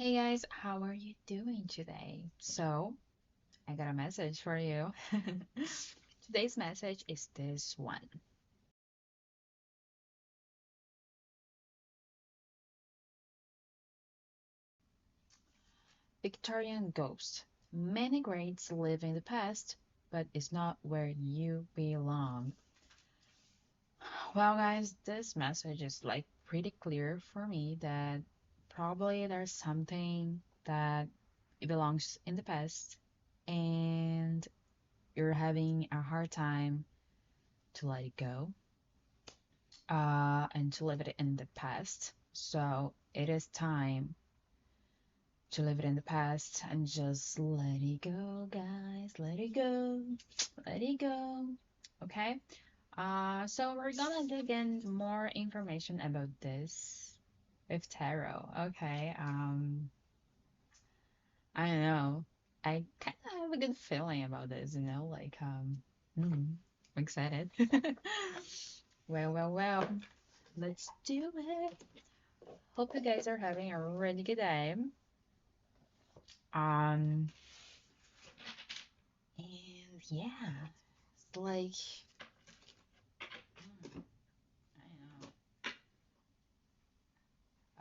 Hey guys, how are you doing today? I got a message for you. Today's message is this one. Victorian Ghost. Many greats live in the past, but it's not where you belong. Well, guys, this message is like pretty clear for me that probably there's something that it belongs in the past and you're having a hard time to let it go and to leave it in the past. So it is time to leave it in the past and just let it go, guys. Let it go. Let it go. Okay. So we're gonna dig in more information about this with tarot. Okay. I don't know. I kind of have a good feeling about this, I'm excited. Well. Let's do it. Hope you guys are having a really good day. Um, and yeah, it's like,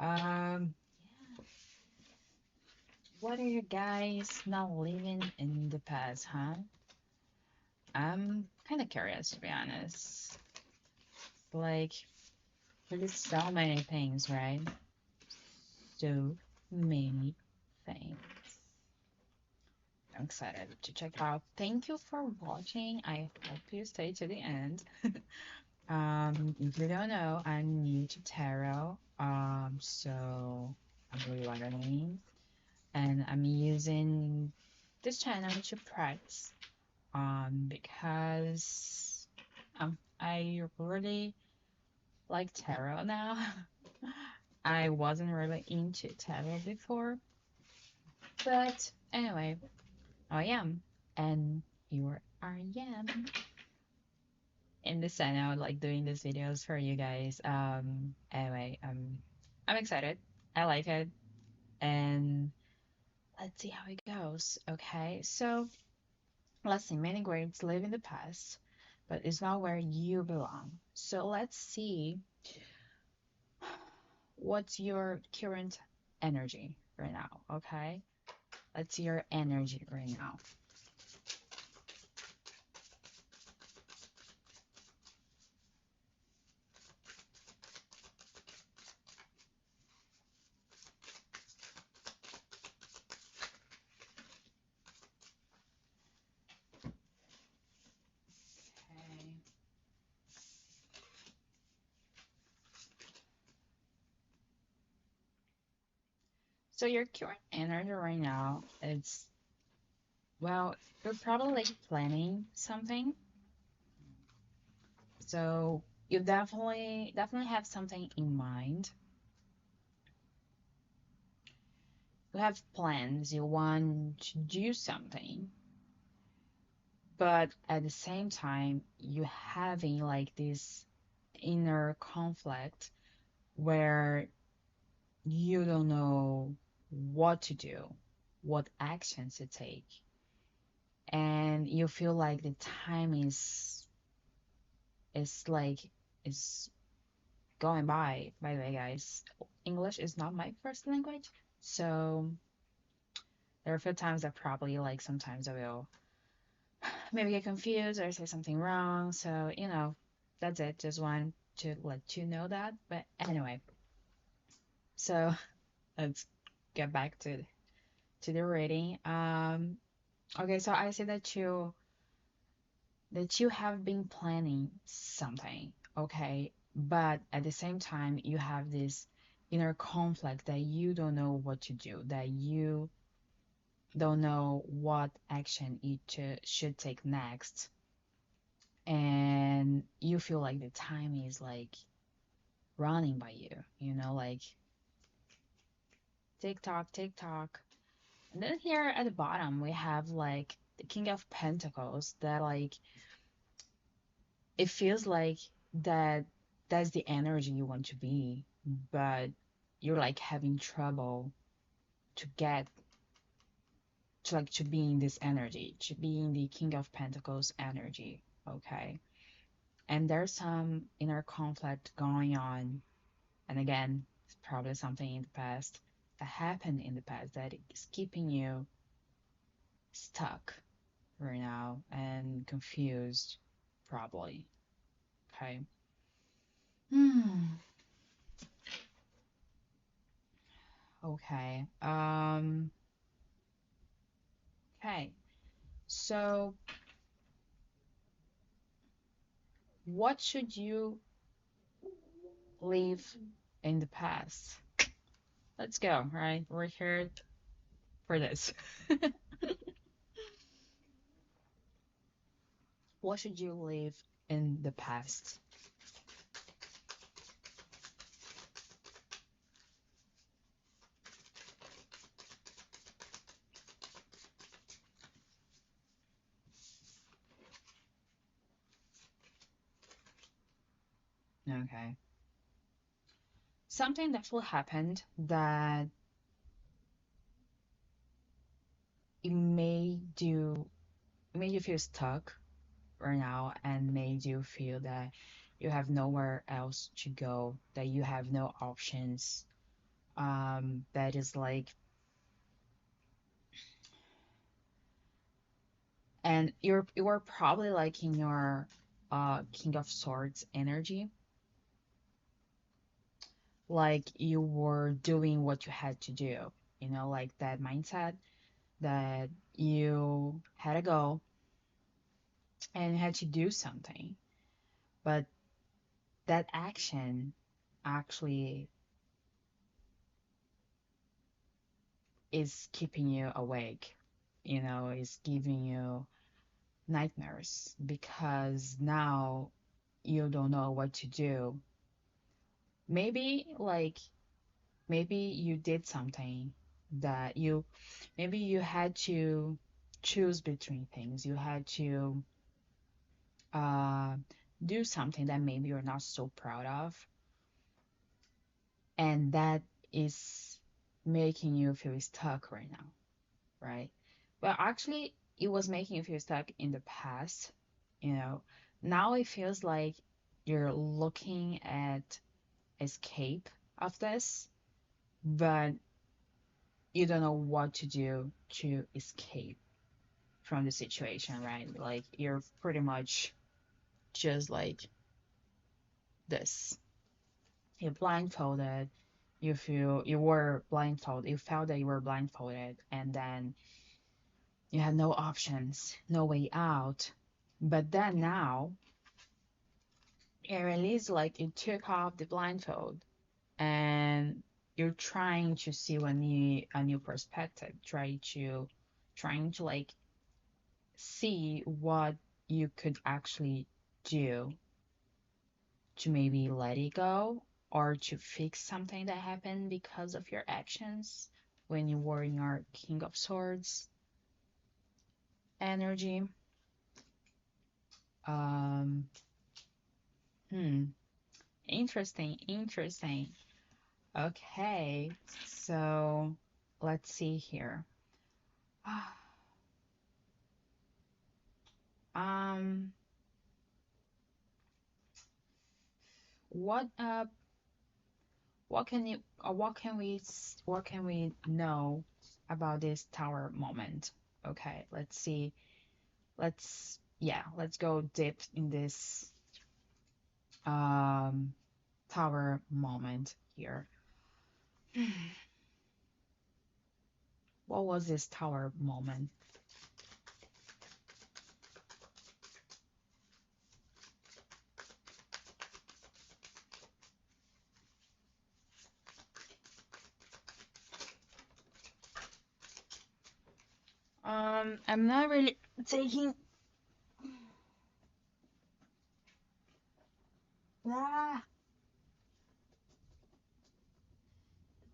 yeah. What are you guys not living in the past, huh? I'm kind of curious, to be honest. Like, there's so many things, right? So many things. I'm excited to check it out. Thank you for watching. I hope you stay to the end. If you don't know, I'm new to tarot. So I'm relearning, and I'm using this channel to practice. Because I really like tarot now. I wasn't really into tarot before, but anyway, I am, and here I am. In this channel, like doing these videos for you guys. Anyway, I'm excited. I like it, and let's see how it goes. Okay, so let's see. Many greats live in the past, but it's not where you belong. So let's see what's your current energy right now. Okay, let's see your energy right now. Okay. So your current energy right now, it's well, you're probably planning something. So you definitely have something in mind. You have plans, you want to do something, but at the same time you having like this inner conflict where you don't know what to do, what actions to take, and you feel like the time is like is going by. By the way, guys, English is not my first language, so there are a few times that probably like sometimes I will maybe get confused or say something wrong. So, that's it. Just want to let you know that. But anyway, so let's get back to the reading. Okay, so I see that you have been planning something, okay? But at the same time, you have this inner conflict that you don't know what to do, that you don't know what action you should take next. And you feel like the time is like running by you, like tick tock, tick tock. And then here at the bottom, we have like the King of Pentacles that like it feels like that that's the energy you want to be, but you're like having trouble to get to be in this energy, to be in the King of Pentacles energy. Okay. And there's some inner conflict going on. And again, it's probably something in the past that happened in the past that is keeping you stuck right now and confused, probably. Okay. Hmm. Okay. Okay. So, what should you leave in the past? Let's go, right? We're here for this. What should you leave in the past? Okay. Something that will happen that it made you feel stuck right now and made you feel that you have nowhere else to go, that you have no options. That is like, and you're probably like in your King of Swords energy, like you were doing what you had to do, like that mindset that you had to go and had to do something. But that action actually is keeping you awake, is giving you nightmares because now you don't know what to do. Maybe like maybe you did something that maybe you had to choose between things. You had to uh do something that maybe you're not so proud of, and that is making you feel stuck right now, right? Well, actually, it was making you feel stuck in the past, you know. Now it feels like you're looking at escape of this, but you don't know what to do to escape from the situation, right? Like you're pretty much just like this. You're blindfolded. You were blindfolded. You felt that you were blindfolded, and then you had no options, no way out. But then now, it released like you took off the blindfold and you're trying to see a new perspective, trying to like see what you could actually do to maybe let it go or to fix something that happened because of your actions when you were in your King of Swords energy. Um, hmm, interesting, interesting. Okay, so let's see here. Um, what what can you what can we know about this tower moment? Okay, let's see. Let's go deep in this um tower moment here. What was this tower moment? I'm not really taking. Ah,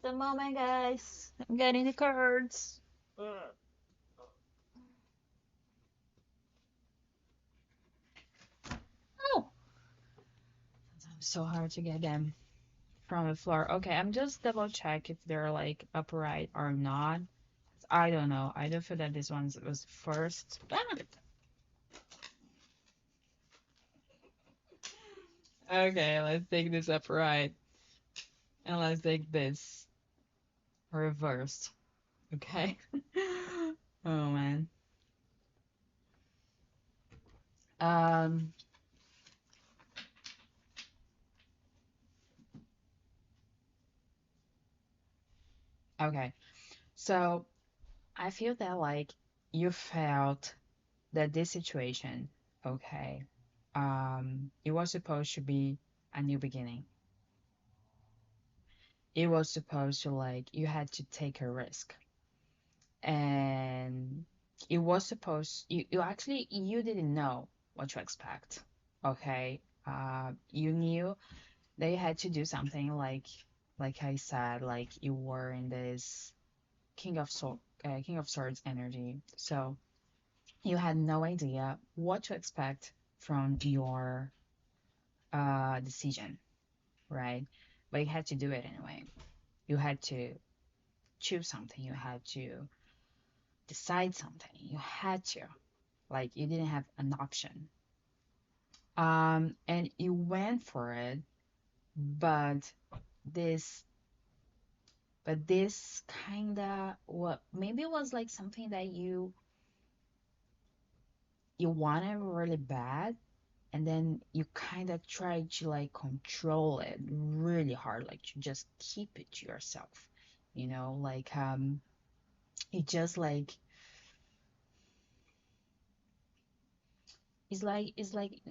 the moment, guys. I'm getting the cards. Oh, it's so hard to get them. from the floor. Okay, I'm just double check if they're like upright or not. I don't know. I don't feel that this one was first. Okay, let's take this upright and let's take this reversed. Okay. Oh man. Um. Okay. So I feel that like you felt that this situation, okay, it was supposed to be a new beginning. It was supposed to like you had to take a risk, and it was supposed you actually you didn't know what to expect. Okay, you knew that you had to do something like I said, like you were in this King of Swords energy, so you had no idea what to expect from your decision, right? But you had to do it anyway. You had to choose something. You had to decide something. You had to. Like you didn't have an option. And you went for it, but this this kinda what maybe it was like something that you wanted really bad, and then you kind of try to like control it really hard, like to just keep it to yourself, like it just like it's like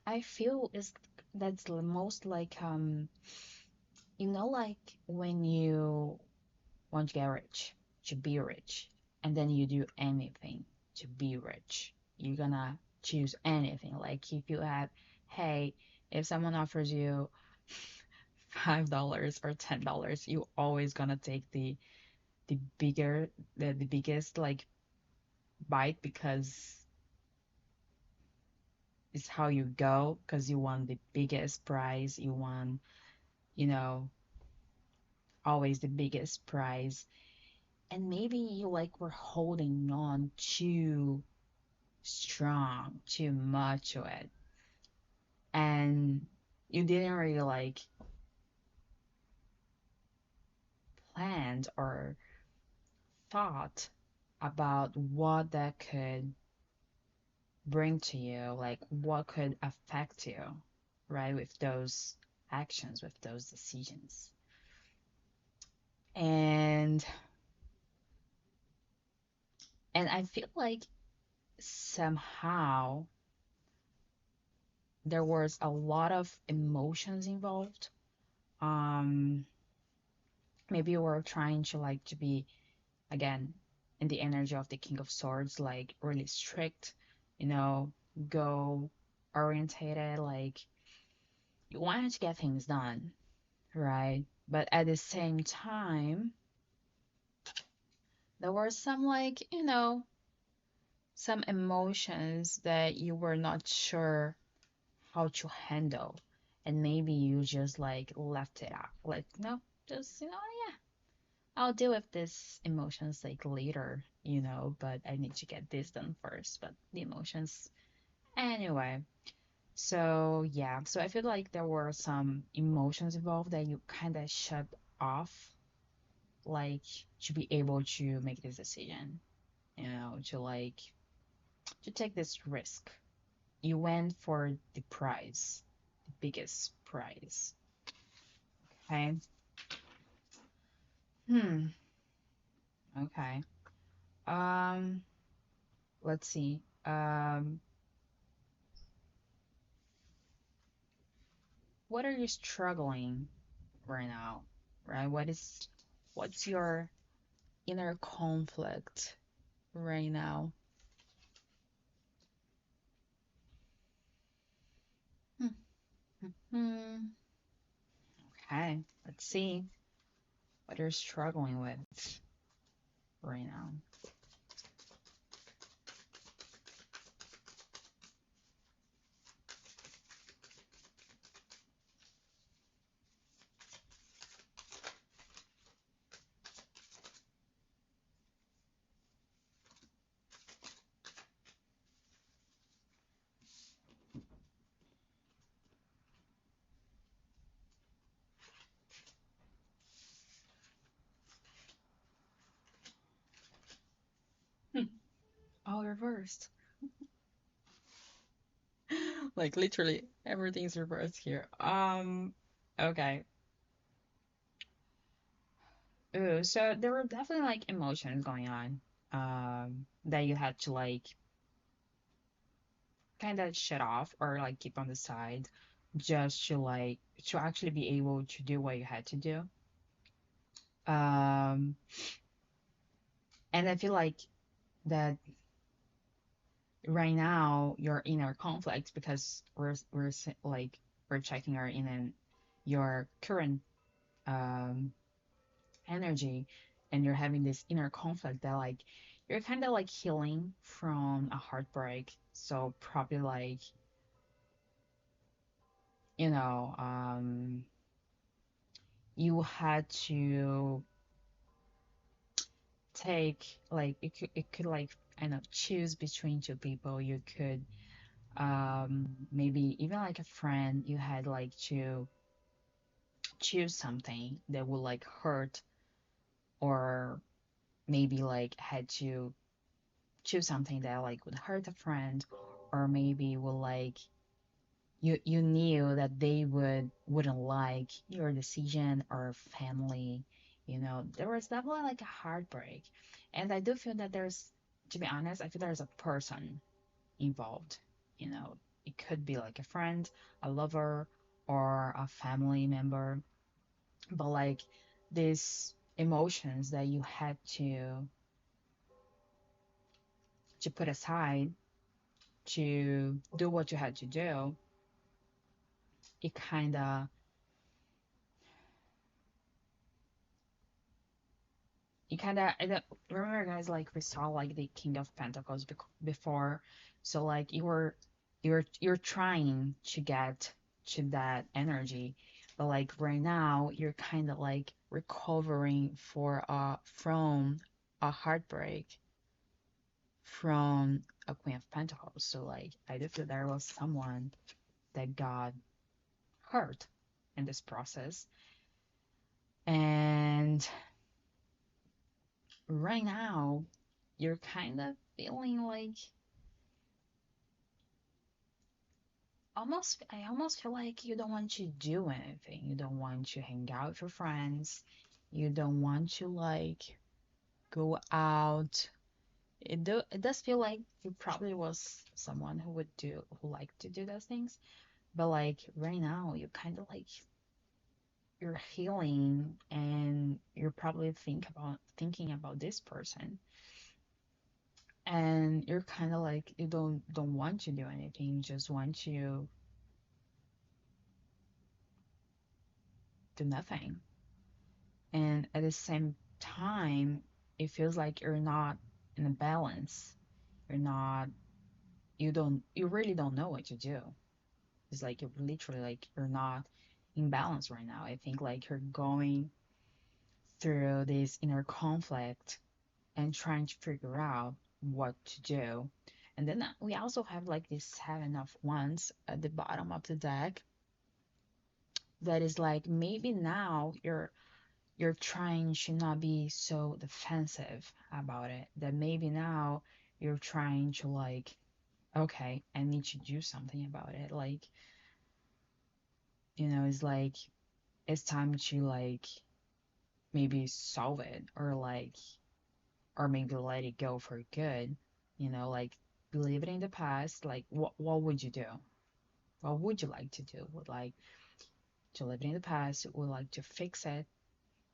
I feel is that's the most like like when you want to get rich, to be rich, and then you do anything to be rich. You're gonna choose anything. Like if you have, hey, if someone offers you $5 or $10, you always gonna take the bigger the biggest like bite because it's how you go because you want the biggest prize. You want, you know, always the biggest prize. And maybe you like were holding on too strong, too much to it. And you didn't really like planned or thought about what that could bring to you, like what could affect you, right, with those actions, with those decisions. And I feel like somehow there was a lot of emotions involved. Um, maybe you were trying to like to be again in the energy of the King of Swords, like really strict, you know, go orientated, like you wanted to get things done, right? But at the same time, there were some like, some emotions that you were not sure how to handle. And maybe you just like left it out. Like, no, just, yeah, I'll deal with this emotions like later, but I need to get this done first. But the emotions, anyway. So, yeah, so I feel like there were some emotions involved that you kind of shut off, like to be able to make this decision, to like to take this risk. You went for the prize, the biggest prize. Okay. Hmm. Okay. Um, let's see. What are you struggling right now? Right? What's your inner conflict right now? Hmm. Hmm. Okay. Let's see what you're struggling with right now. reversed. Like literally everything's reversed here. Okay. Ooh, so there were definitely like emotions going on. That you had to like kind of shut off or like keep on the side just to actually be able to do what you had to do. Um, and I feel like that right now your inner conflict because like we're checking our in your current um energy and you're having this inner conflict that like you're kind of like healing from a heartbreak, so probably like you know you had to take like it could like kind of choose between two people. You could maybe even like a friend, you had like to choose something that would like hurt, or maybe like had to choose something that like would hurt a friend, or maybe will like you knew that they wouldn't like your decision, or family. There was definitely like a heartbreak. And I do feel that there's, to be honest, I feel there's a person involved. It could be like a friend, a lover, or a family member. But like these emotions that you had to put aside to do what you had to do, it kind of I don't remember, guys, like we saw like the King of Pentacles before. So like you're trying to get to that energy, but like right now you're kind of like recovering from a heartbreak from a Queen of Pentacles. So like I do feel there was someone that got hurt in this process. And right now, you're kind of feeling like I almost feel like you don't want to do anything. You don't want to hang out with your friends. You don't want to like go out. It does feel like you probably was someone who liked to do those things. But like right now, you kind of like you're healing and you're probably thinking about this person, and you're kind of like you don't want to do anything, you just want to do nothing. And at the same time, it feels like you're not in a balance. You're not you really don't know what to do. It's like you're literally like you're not in balance right now. I think like you're going through this inner conflict and trying to figure out what to do. And then we also have like this Seven of Wands at the bottom of the deck, that is like maybe now you're trying to not be so defensive about it. That maybe now you're trying to like, okay, I need to do something about it. Like, it's like it's time to like maybe solve it, or maybe let it go for good. Like leave it in the past. Like what would you do? What would you like to do? Would like to live it in the past? Would like to fix it?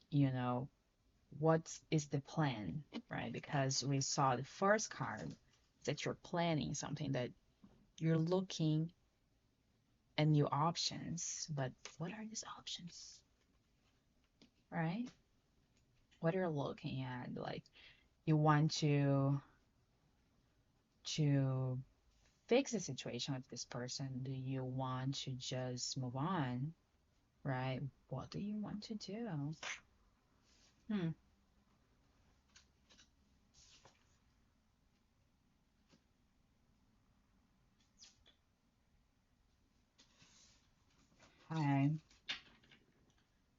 You know, what is the plan, right? Because we saw the first card that you're planning something, that you're looking at new options. But what are these options, right? What are you looking at? Like you want to fix the situation with this person? Do you want to just move on, right? What do you want to do? Hmm. Hi.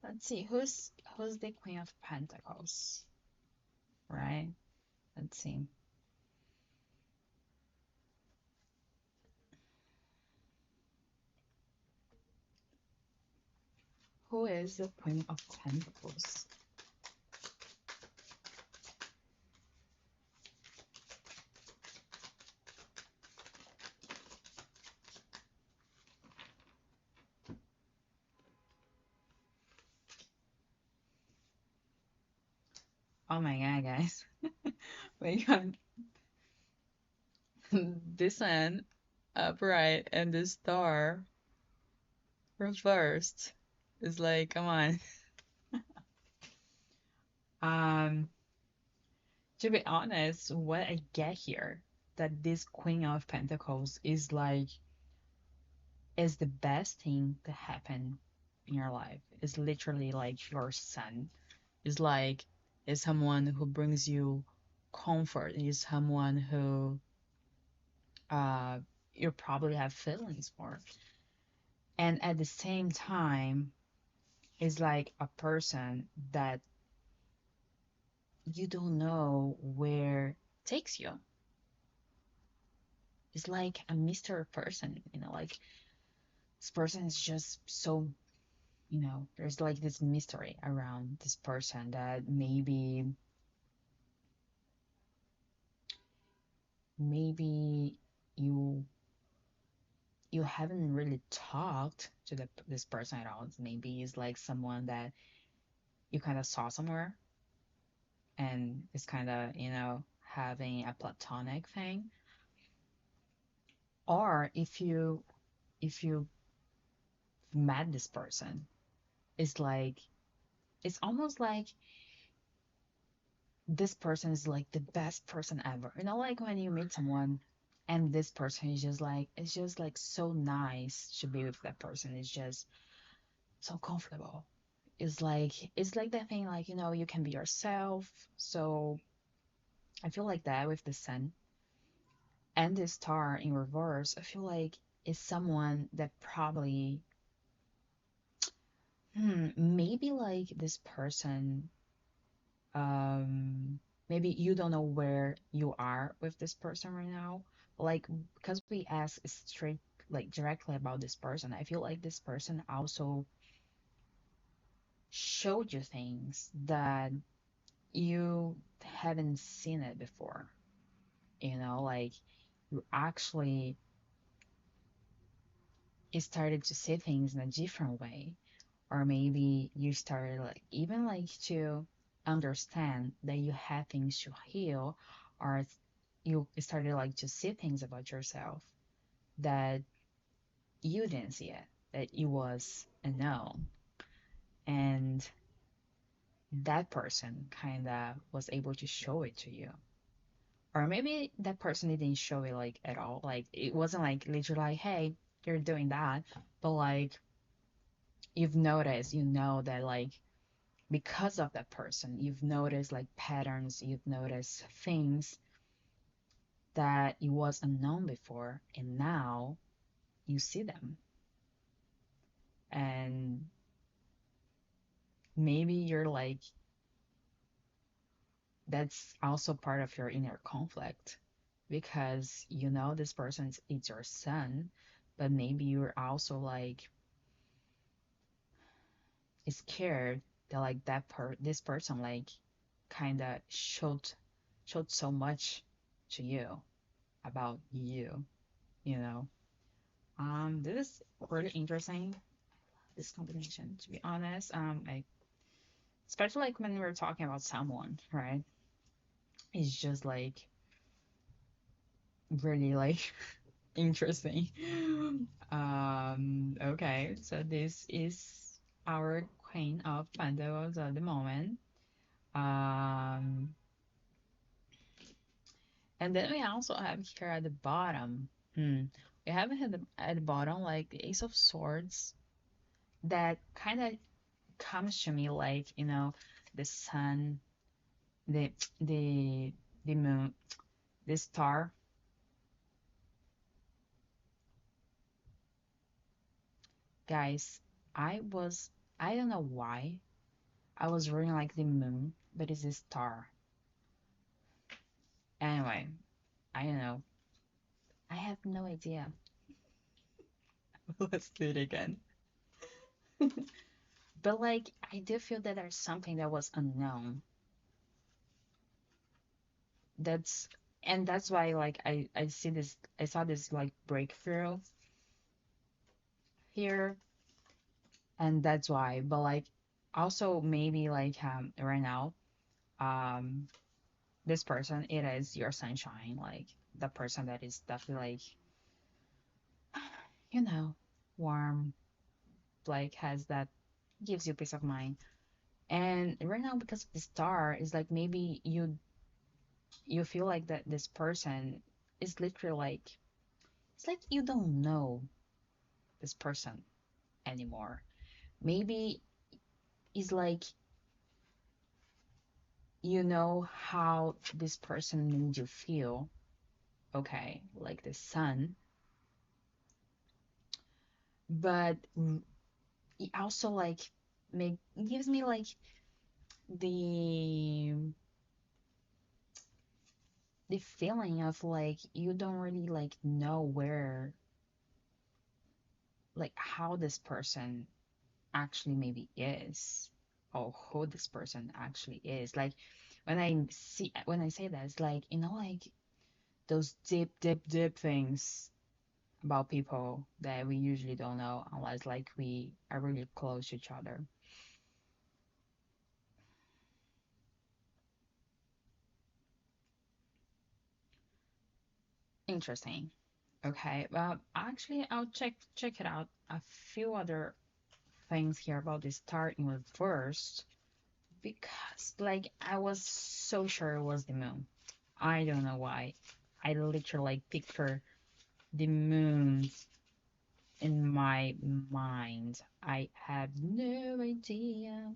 Let's see. Who's the Queen of Pentacles, right? Let's see. Who is the Queen of Pentacles? Oh my god, guys. We got this one upright and the star reversed. It's like, come on. Um, to be honest, what I get here, that this Queen of Pentacles is the best thing to happen in your life. It's literally like your son. It's like is someone who brings you comfort. Is someone who uh you probably have feelings for. And at the same time, is like a person that you don't know where it takes you. It's like a mystery person, like this person is just so, there's like this mystery around this person that maybe you you haven't really talked to this person at all. Maybe it's like someone that you kind of saw somewhere and it's kind of, having a platonic thing. Or if you met this person, it's like it's almost like this person is like the best person ever. Like when you meet someone and this person is just like it's just like so nice to be with that person. It's just so comfortable. It's like that thing like, you can be yourself. So I feel like that with the sun and the star in reverse. I feel like it's someone that probably maybe like this person, um maybe you don't know where you are with this person right now. Like because we ask straight like directly about this person, I feel like this person also showed you things that you haven't seen it before. Like you actually started to see things in a different way. Or maybe you started like even like to understand that you had things to heal, or you started like to see things about yourself that you didn't see it, that it was unknown. And that person kind of was able to show it to you. Or maybe that person didn't show it like at all. Like it wasn't like literally like, hey, you're doing that. But like you've noticed, that like because of that person, you've noticed like patterns, you've noticed things that it was unknown before, and now you see them. And maybe you're like, that's also part of your inner conflict because this person is your son, but maybe you're also like scared that like this person like kind of showed so much to you about you, you know. This is really interesting, this combination, to be honest. Especially like when we're talking about someone, right? It's just like really like interesting. Okay, so this is our Queen of Pentacles at the moment. Um, and then we also have here at the bottom. We have at the bottom like the Ace of Swords that kind of comes to me like, the sun, the the the moon, the star. Guys, I don't know why I was reading like the moon, but it's a star. Anyway, I don't know. I have no idea. Let's do it again. But like I do feel that there's something that was unknown. That's and that's why like I saw this like breakthrough here, and that's why. But like also maybe like right now um this person, it is your sunshine, like the person that is definitely like you know warm, like has that gives you peace of mind. And right now because of the star is like maybe you feel like that this person is literally like it's like you don't know this person anymore. Maybe it's like you know how this person made you feel, okay, like the sun, but it also like make gives me like the the feeling of like you don't really like know where like how this person actually maybe is or who this person actually is. Like when I say that, it's like like those deep things about people that we usually don't know unless like we are really close to each other. Interesting. Okay, well actually I'll check it out. A few other things here about this star in reverse because like I was so sure it was the moon. I don't know why. I literally like picture the moon in my mind. I have no idea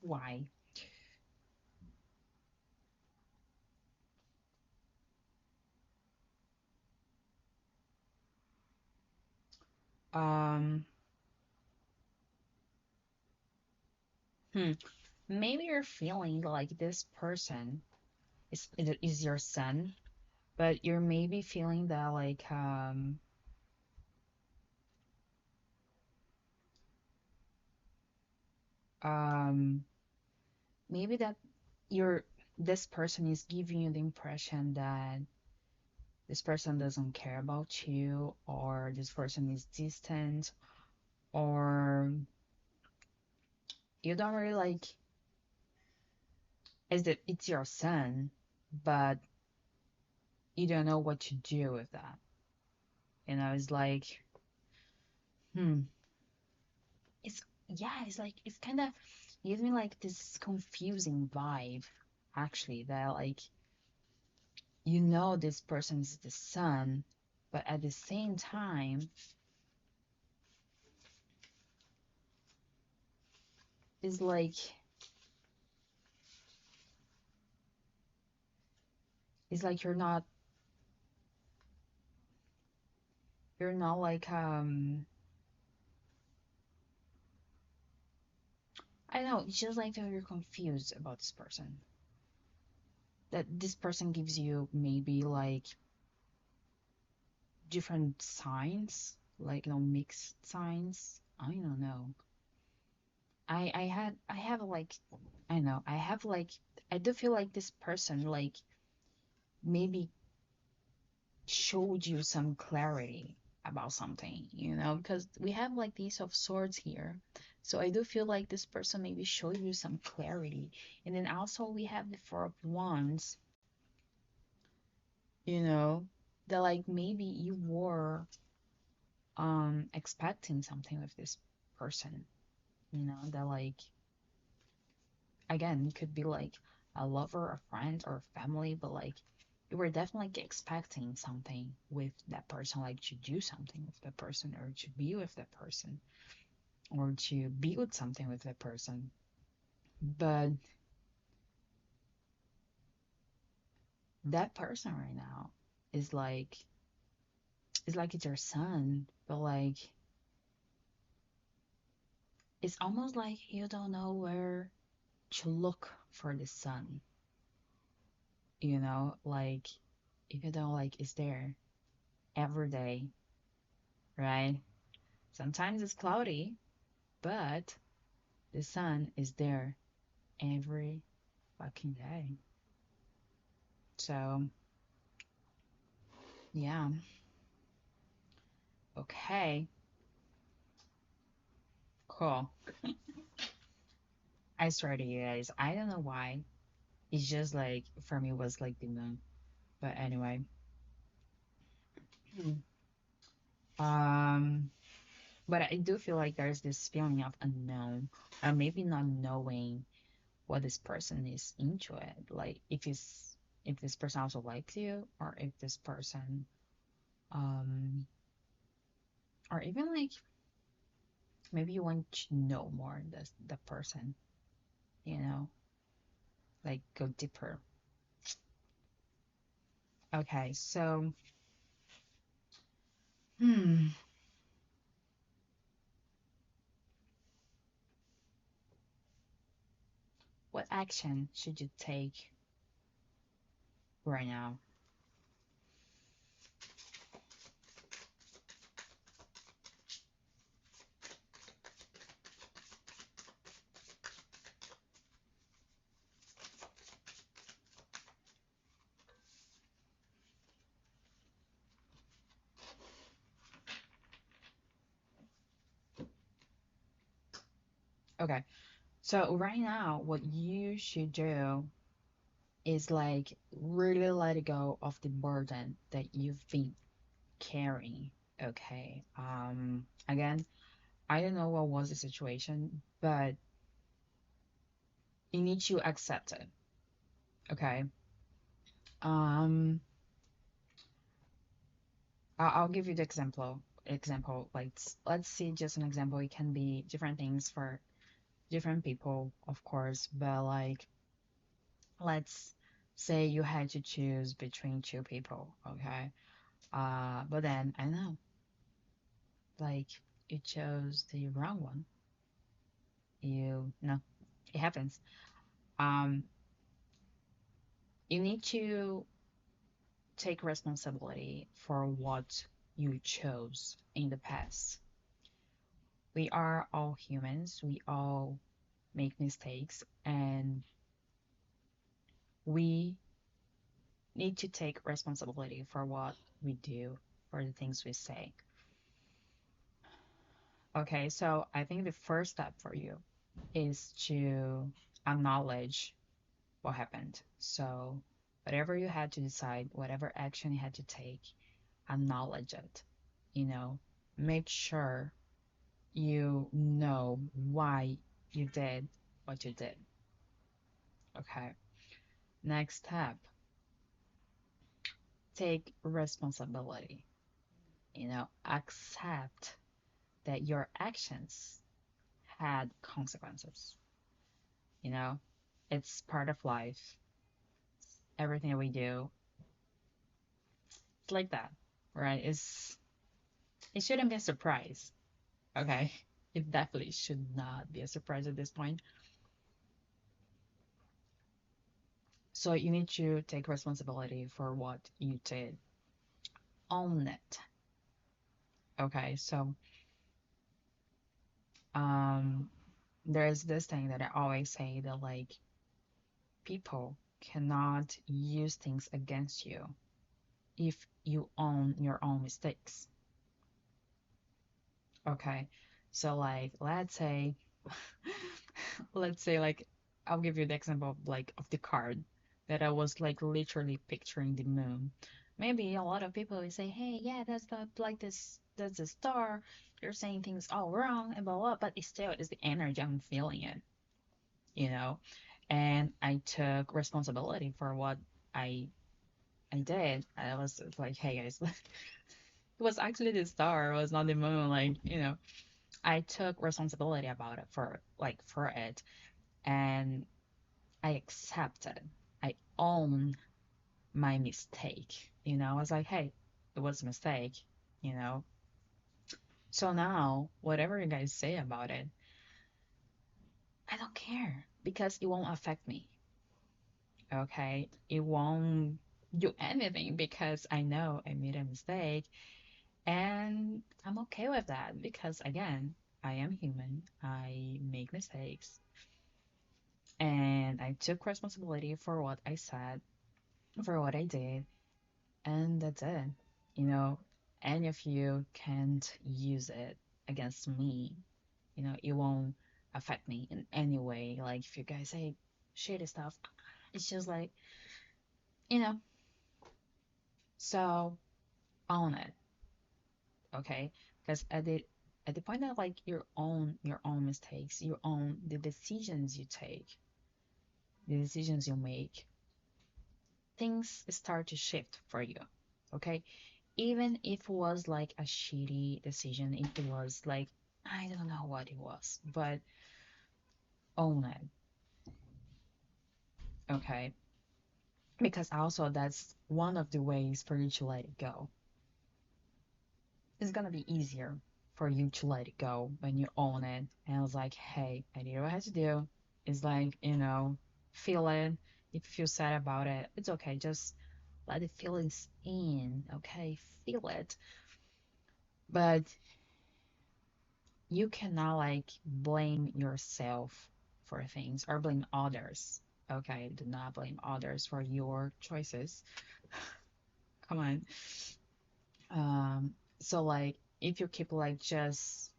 why. Um, hmm. Maybe you're feeling like this person is your son, but you're maybe feeling that like um maybe that you're this person is giving you the impression that this person doesn't care about you or this person is distant or you don't really like is that it's your son, but you don't know what to do with that. It's like, hmm, it's yeah, it's like it's kind of gives me like this confusing vibe, actually, that like this person is the son, but at the same time, it's like you're not like I don't know, it's just like that you're confused about this person. That this person gives you maybe like different signs, like mixed signs. I don't know. I have like I know I have like I do feel like this person like maybe showed you some clarity about something, because we have like the Ace of Swords here. So I do feel like this person maybe showed you some clarity. And then also we have the Four of Wands, you know, that like maybe you were expecting something with this person, that like again it could be like a lover, a friend, or a family, but like you were definitely like, expecting something with that person, like to do something with that person or to be with that person or to build something with that person. But that person right now is like it's your son, but like it's almost like you don't know where to look for the sun, like if you don't like it's there every day, right? Sometimes it's cloudy, but The sun is there every fucking day. So, yeah. Okay. Cool. I swear to you guys, I don't know why. It's just like, for me, it was like the moon. But anyway. Hmm. Um, but I do feel like there's this feeling of unknown, or maybe not knowing what this person is into it. Like if this person also likes you, or if this person um or even like maybe you want to know more the person, you know, like go deeper. Okay, so hmm, what action should you take right now? Okay, so right now what you should do is like really let go of the burden that you've been carrying. Okay. Again, I don't know what was the situation, but you need to accept it. Okay. Um, I'll give you the example. Like let's see just an example. It can be different things for different people, of course, but like let's say you had to choose between two people, okay? But then I know, like you chose the wrong one. You know, it happens. Um, you need to take responsibility for what you chose in the past. We are all humans, we all make mistakes, and we need to take responsibility for what we do, for the things we say. Okay, so I think the first step for you is to acknowledge what happened. So, whatever you had to decide, whatever action you had to take, acknowledge it. You know, make sure you know why you did what you did. Okay. Next step, take responsibility. You know, accept that your actions had consequences. You know, it's part of life. Everything that we do, it's like that, right? It shouldn't be a surprise. Okay. It definitely should not be a surprise at this point. So you need to take responsibility for what you did. Own it. Okay. So um there's this thing that I always say that like people cannot use things against you if you own your own mistakes. Okay. So like let's say like I'll give you the example of like of the card that I was like literally picturing the moon. Maybe a lot of people will say, "Hey, yeah, that's the like this that's a star. You're saying things all wrong and blah blah." But it's still it's the energy I'm feeling it, you know. And I took responsibility for what I I did. I was like, "Hey guys, it was actually the star. It was not the moon." Like, you know, I took responsibility about it for like for it, and I accepted. I own my mistake. You know, I was like, hey, it was a mistake, you know. So now, whatever you guys say about it, I don't care because it won't affect me. Okay. It won't do anything because I know I made a mistake and I'm okay with that because, again, I am human. I make mistakes. And I took responsibility for what I said, for what I did, and that's it. You know, any of you can't use it against me. It won't affect me in any way. Like if you guys say shitty stuff, it's just like, you know, so own it, okay? Because at the point of like your own mistakes, your own the decisions you take, the decisions you make, things start to shift for you, okay? Even if it was like a shitty decision, if it was like I don't know what it was, but own it, okay? Because also that's one of the ways for you to let it go. It's gonna be easier for you to let it go when you own it. And I was like, hey, I did what I had to do. It's like, feel it. If you feel sad about it, it's okay. Just let the feelings in, okay? Feel it. But you cannot like blame yourself for things or blame others. Okay, do not blame others for your choices. Come on. So like if you keep like just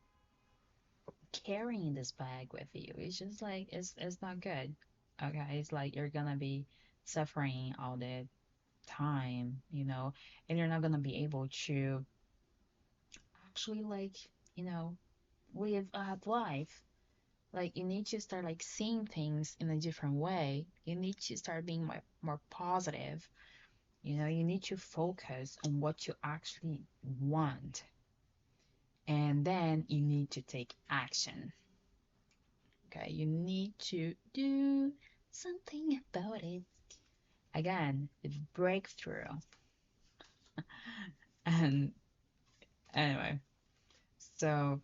carrying this bag with you, it's just like it's not good. Okay, it's like you're gonna be suffering all the time, and you're not gonna be able to actually like, you know, live a life. Like you need to start like seeing things in a different way. You need to start being more positive. You need to focus on what you actually want. And then you need to take action. Okay, you need to do something about it. Again, the breakthrough. And anyway, so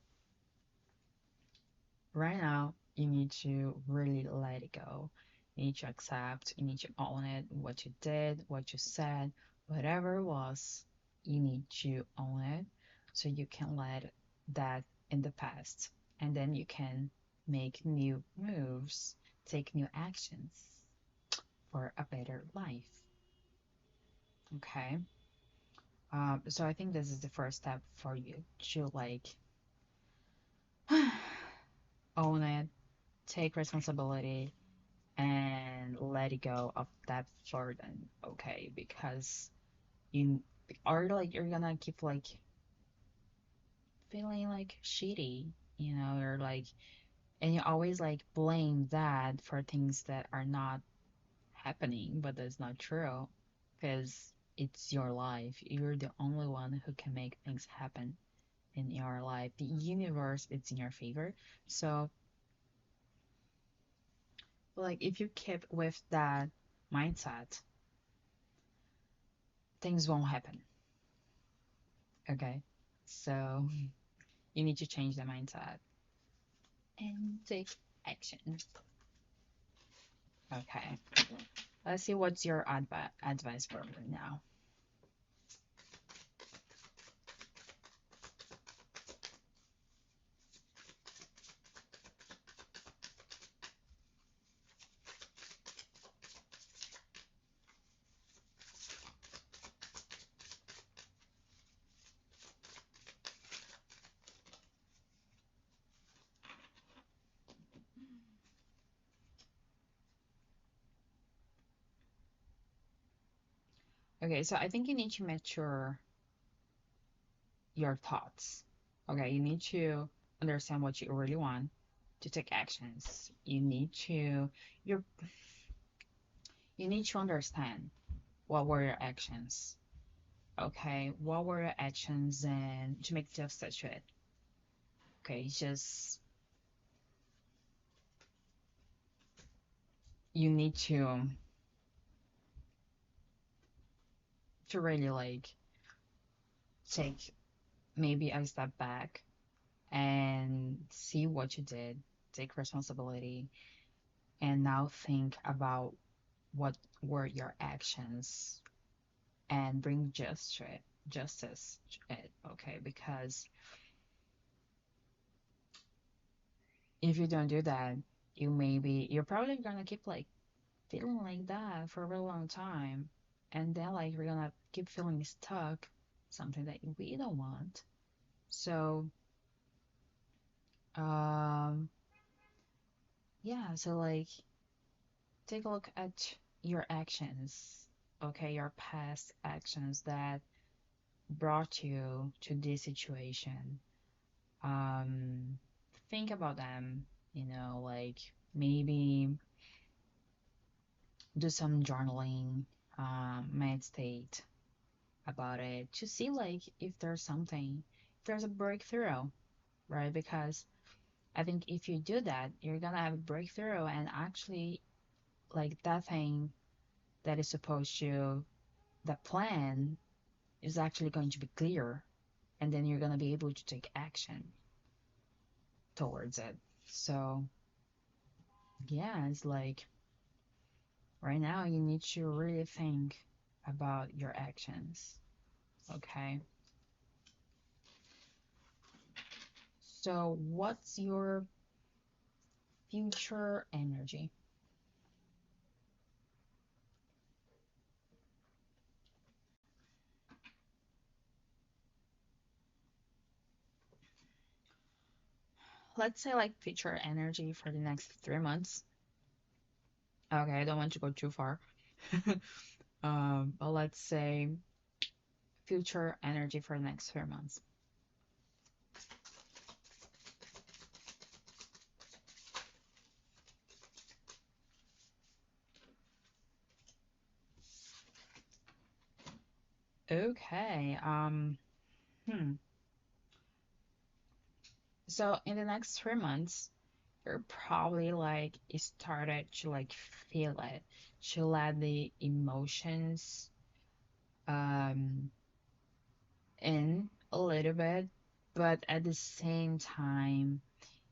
right now, you need to really let it go. You need to accept, you need to own it, what you did, what you said, whatever it was, you need to own it so you can let that in the past. And then you can make new moves, take new actions for a better life. Okay. So I think this is the first step for you to like own it, take responsibility, and let it go of that burden, okay? Because you are like you're gonna keep like feeling like shitty, you're like, and you always like blame that for things that are not happening, but that's not true, because it's your life. You're the only one who can make things happen in your life. The universe, it's in your favor. So, like, if you keep with that mindset, things won't happen. Okay. So, you need to change the mindset and take action. Okay. Let's see what's your advice for me now. Okay, so I think you need to mature your thoughts. Okay, you need to understand what you really want to take actions. You you need to understand what were your actions. Okay, what were your actions and to make justice to it. Okay, just you need to really like take maybe a step back and see what you did, take responsibility, and now think about what were your actions and bring justice to it, okay? Because if you don't do that, you're probably gonna keep like feeling like that for a really long time. And then like you're gonna keep feeling stuck, something that we don't want. So, um, yeah, so like take a look at your actions, okay, your past actions that brought you to this situation. Um, think about them, like maybe do some journaling, meditate about it to see like if there's something, if there's a breakthrough, right? Because I think if you do that, you're gonna have a breakthrough and actually like that thing that is supposed to, the plan is actually going to be clear and then you're gonna be able to take action towards it. So yeah, it's like right now you need to really think about your actions. Okay. So what's your future energy? Let's say like future energy for the next 3 months. Okay, I don't want to go too far. But let's say future energy for the next 3 months. Okay. Hmm. So in the next 3 months, you're probably like you started to like feel it, to let the emotions um in a little bit, but at the same time,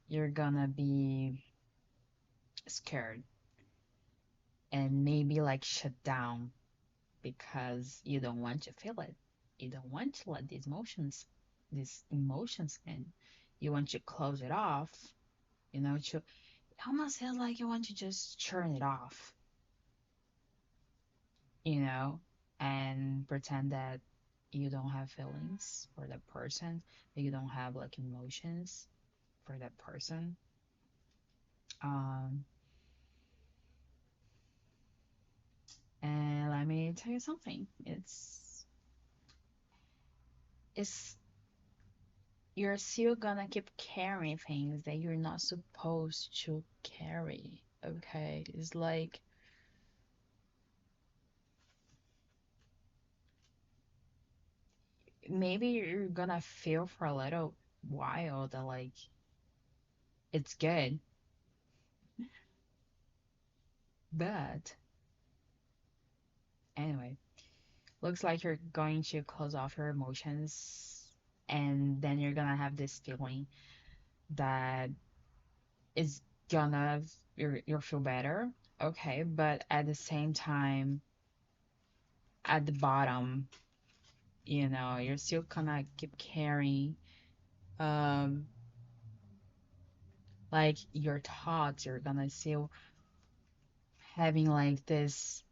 you're gonna be scared and maybe like shut down because you don't want to feel it. You don't want to let these emotions in. You want to close it off, to it almost feels like you want to just turn it off, you know, and pretend that you don't have feelings for that person, that you don't have like emotions for that person. Um, and let me tell you something. It's you're still gonna keep carrying things that you're not supposed to carry. Okay, it's like maybe you're gonna feel for a little while that like it's good, but anyway, looks like you're going to close off your emotions, and then you're gonna have this feeling that is gonna you'll feel better. Okay, but at the same time, at the bottom, you're still gonna keep carrying um like your thoughts. You're gonna still having like this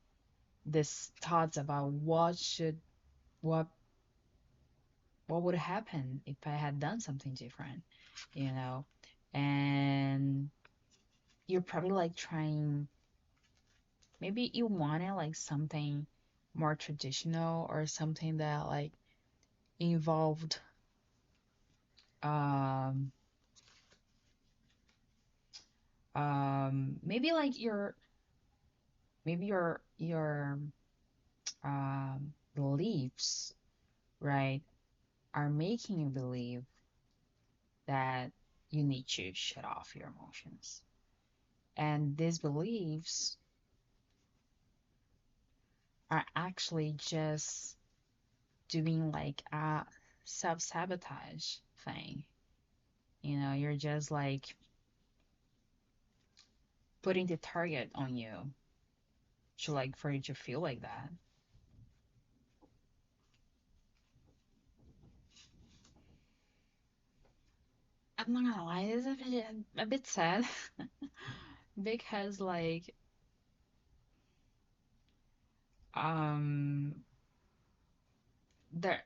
thoughts about what what would happen if I had done something different, you know and you're probably like trying, maybe you wanted like something more traditional or something that like involved um maybe like your beliefs, right, are making you believe that you need to shut off your emotions. And these beliefs are actually just doing like a self-sabotage thing. You're just like putting the target on you to like for you to feel like that. I'm not gonna lie, it's a bit sad because like um there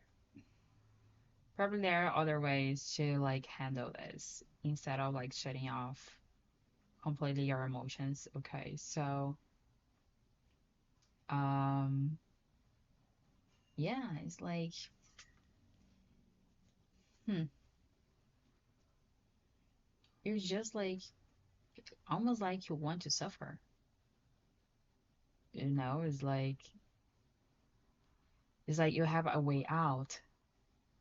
probably there are other ways to like handle this instead of like shutting off completely your emotions. Okay, so um yeah, it's like hmm, you're just like almost like you want to suffer. It's like you have a way out,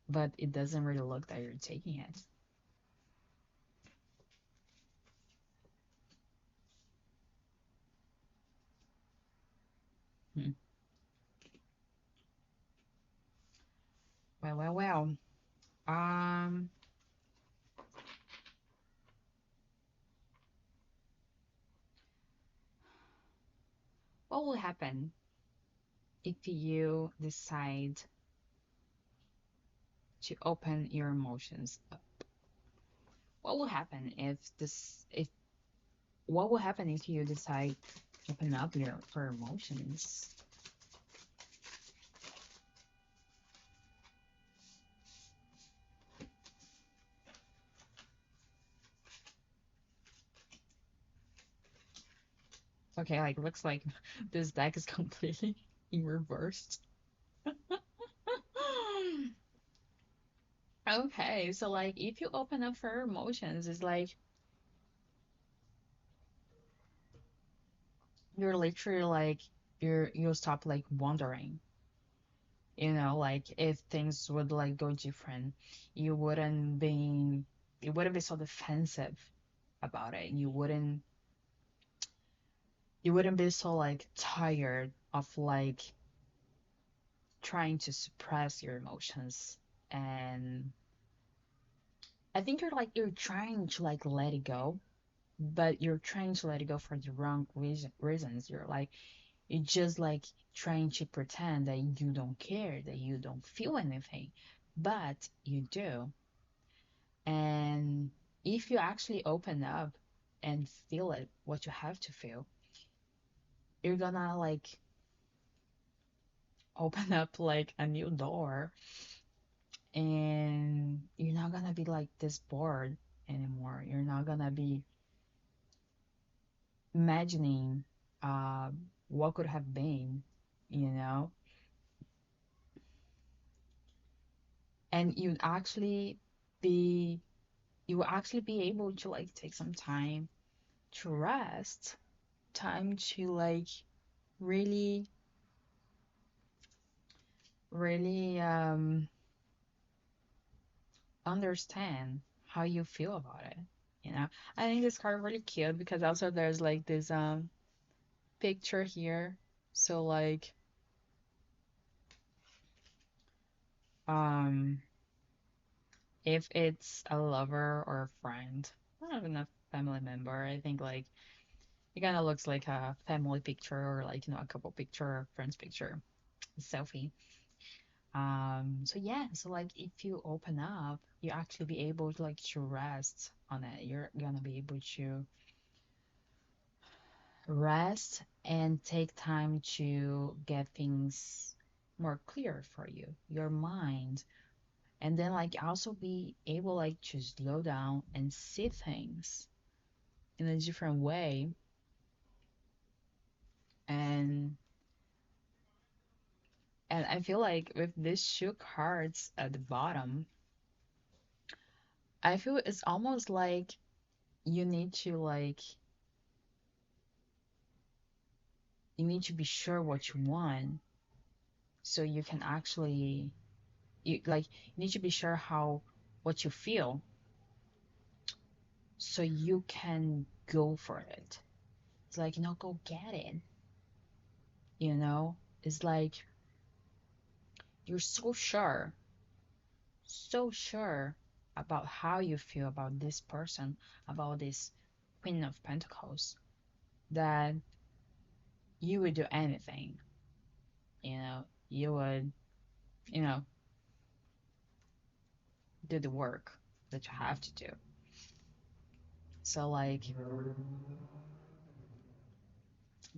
but it doesn't really look that you're taking it. Hmm. Well, well, well. Um, what will happen if you decide to open your emotions up? What will happen if what will happen if you decide to open up your for emotions? Okay, like looks like this deck is completely in reversed. Okay, so like if you open up for emotions, it's like you're literally like you'll stop like wondering. Like if things would like go different, you wouldn't be you wouldn't be so defensive about it. You wouldn't be so like tired of like trying to suppress your emotions. And I think you're trying to like let it go, but you're trying to let it go for the wrong reasons. You're just like trying to pretend that you don't care, that you don't feel anything, but you do. And if you actually open up and feel it, what you have to feel, you're gonna like open up like a new door, and you're not gonna be like this bored anymore. You're not gonna be imagining uh, what could have been, you know? And be you will actually be able to like take some time to rest, time to like really, really understand how you feel about it. You know, I think this card really cute because also there's like this picture here. So like um if it's a lover or a friend, not even a family member, I think like it kind of looks like a family picture or like a couple picture or friends picture, selfie. So yeah, so like if you open up, you actually be able to like to rest on it. You're gonna be able to rest and take time to get things more clear for you, your mind, and then like also be able like to slow down and see things in a different way. And I feel like with these two cards at the bottom, I feel it's almost like you need to like you need to be sure what you want so you can actually you need to be sure how what you feel so you can go for it. It's like, go get it. You know, it's like you're so sure about how you feel about this person, about this Queen of Pentacles, that you would do anything. You would, you know, do the work that you have to do. So like,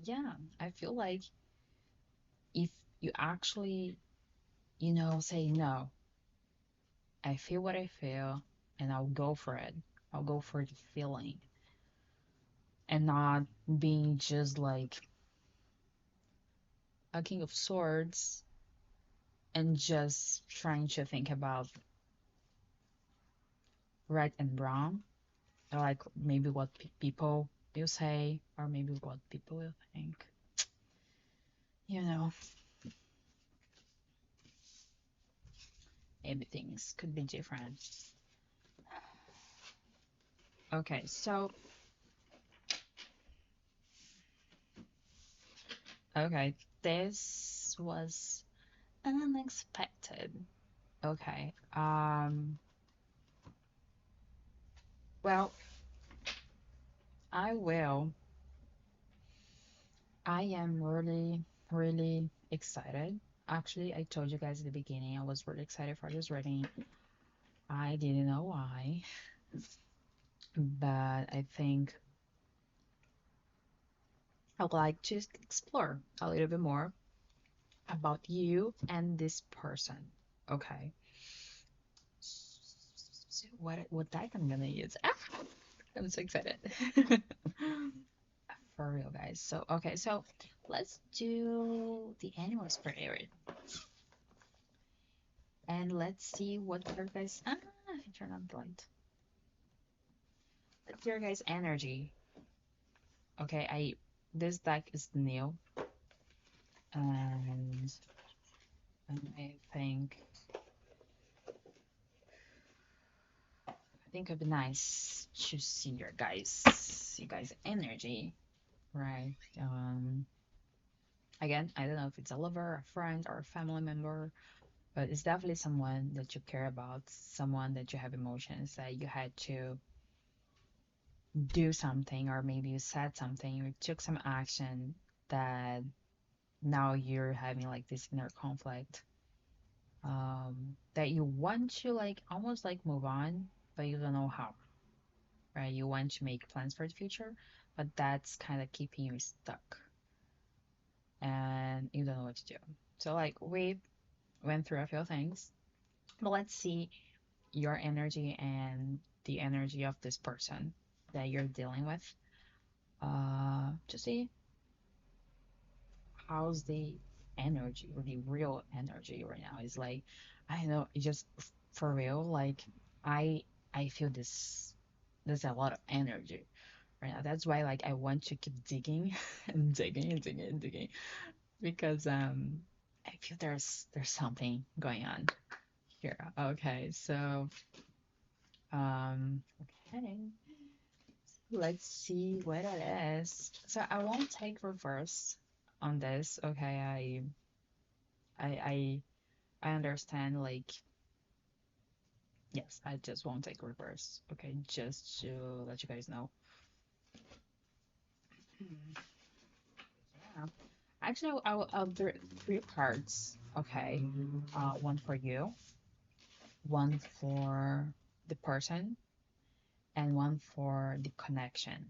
yeah, I feel like if you actually, say no, I feel what I feel and I'll go for it. I'll go for the feeling and not being just like a king of swords and just trying to think about right and wrong, or like maybe what people will say, or maybe what people will think. You know, maybe things could be different. Okay, so, okay, this was unexpected. Okay, well, I will. I am really, really excited. Actually, I told you guys at the beginning I was really excited for this reading. I didn't know why, but I think I'd like to explore a little bit more about you and this person. Okay. So what deck I'm gonna use? Ah, I'm so excited. For real, guys. So okay, so let's do the animal spirit and let's see what your guys. Turn on the light. Let's your guys' energy. Okay, this deck is new and I think it'd be nice to see you guys' energy, right? Again, I don't know if it's a lover, a friend, or a family member, but it's definitely someone that you care about, someone that you have emotions that you had to do something, or maybe you said something, or took some action that now you're having like this inner conflict, that you want to like almost like move on, but you don't know how, right? You want to make plans for the future, but that's kind of keeping you stuck and you don't know what to do. So, like, we went through a few things, but let's see your energy and the energy of this person that you're dealing with, to see how's the energy or the real energy right now. Is like, I don't know, it's just for real, like, I I feel there's a lot of energy right now. That's why like I want to keep digging and digging and digging and digging because I feel there's something going on here. Okay, so okay, let's see what it is. So I won't take reverse on this. Okay, I I I understand. Like, yes, I just won't take reverse. Okay, just to let you guys know. Yeah. Actually, I'll do three parts. Okay, one for you, one for the person, and one for the connection.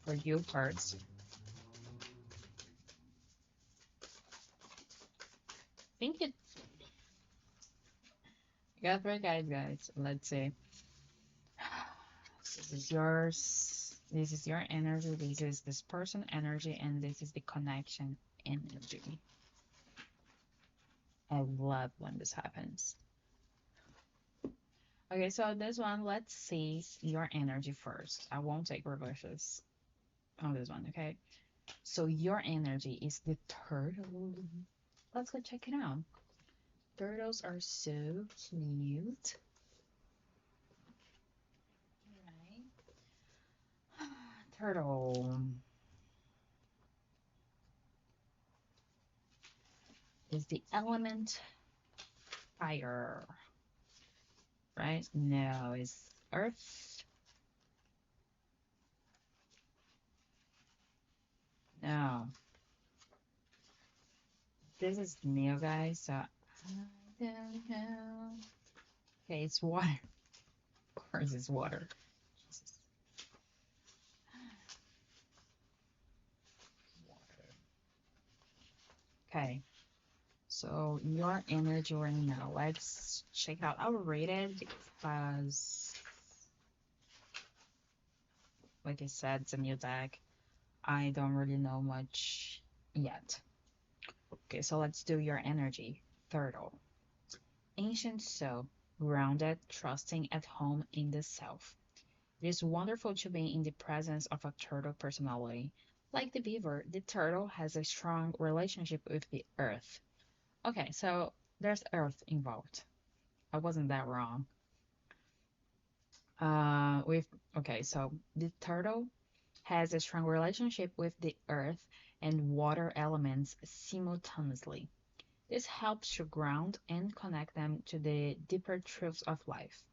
For you first. I think it got three guys. Let's see. This is yours. This is your energy. This is this person energy, and this is the connection energy. I love when this happens. Okay, so this one, let's see your energy first. I won't take reverses on this one, okay? So your energy is the turtle. Let's go check it out. Turtles are so cute. Right? Turtle is the element fire, right? No, it's earth. No, This is new, guys. So I don't know. Okay, it's water. Of course, it's water. Jesus. Water. Okay, so your energy right now. Let's check out. I'll rate it because, like I said, it's a new deck. I don't really know much yet. Okay, so let's do your energy. Turtle. Ancient soul, grounded, trusting, at home in the self. It is wonderful to be in the presence of a turtle personality. Like the beaver, the turtle has a strong relationship with the earth. Okay, so there's earth involved. I wasn't that wrong. With okay, so the turtle has a strong relationship with the earth and water elements simultaneously. This helps to ground and connect them to the deeper truths of life,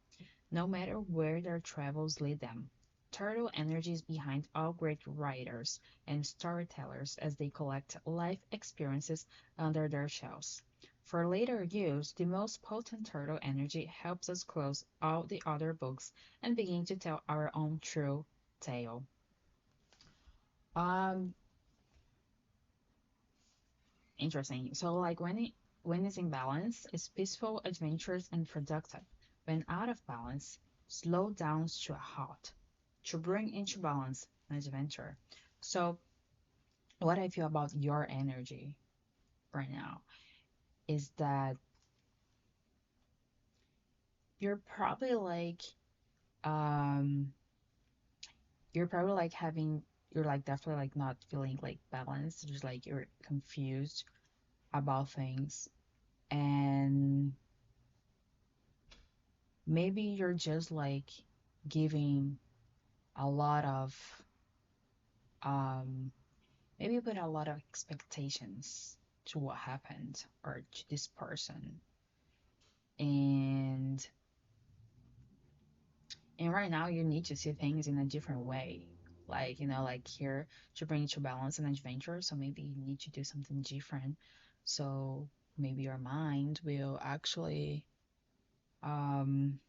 no matter where their travels lead them. Turtle energy is behind all great writers and storytellers as they collect life experiences under their shells. For later use, the most potent turtle energy helps us close all the other books and begin to tell our own true tale. Um, Interesting. So like when it's in balance, it's peaceful, adventurous, and productive. When out of balance, slow down to a halt to bring into balance an adventure. So what I feel about your energy right now is that you're probably like um you're probably like having you're like definitely like not feeling like balanced, just like you're confused about things and maybe you're just like giving a lot of um maybe you put a lot of expectations to what happened or to this person and right now you need to see things in a different way, like like here to bring it to balance and adventure, so maybe you need to do something different, so maybe your mind will actually um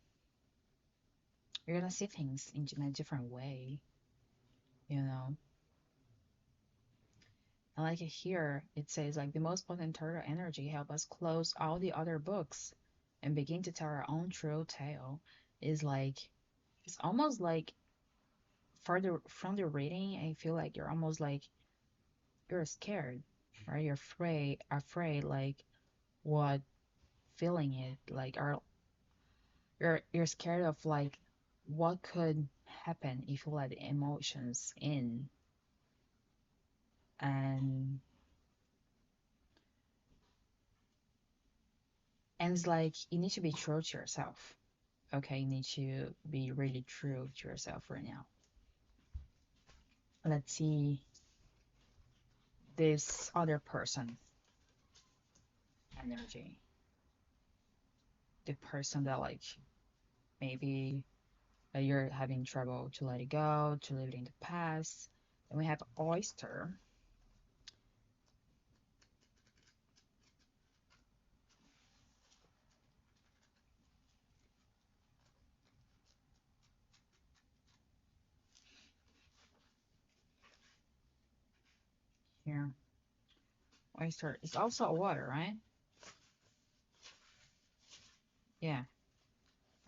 you're gonna see things in a different way, you know. And like here, it says like the most potent turtle energy help us close all the other books and begin to tell our own true tale. Is like it's almost like further from the reading, I feel like you're almost like you're scared, right? You're afraid like what feeling it like are you're scared of like what could happen if you let emotions in and it's like you need to be true to yourself. Okay, you need to be really true to yourself right now. Let's see this other person energy. The person that like maybe you're having trouble to let it go, to leave it in the past. Then we have oyster here. Oyster is also a water, right? Yeah.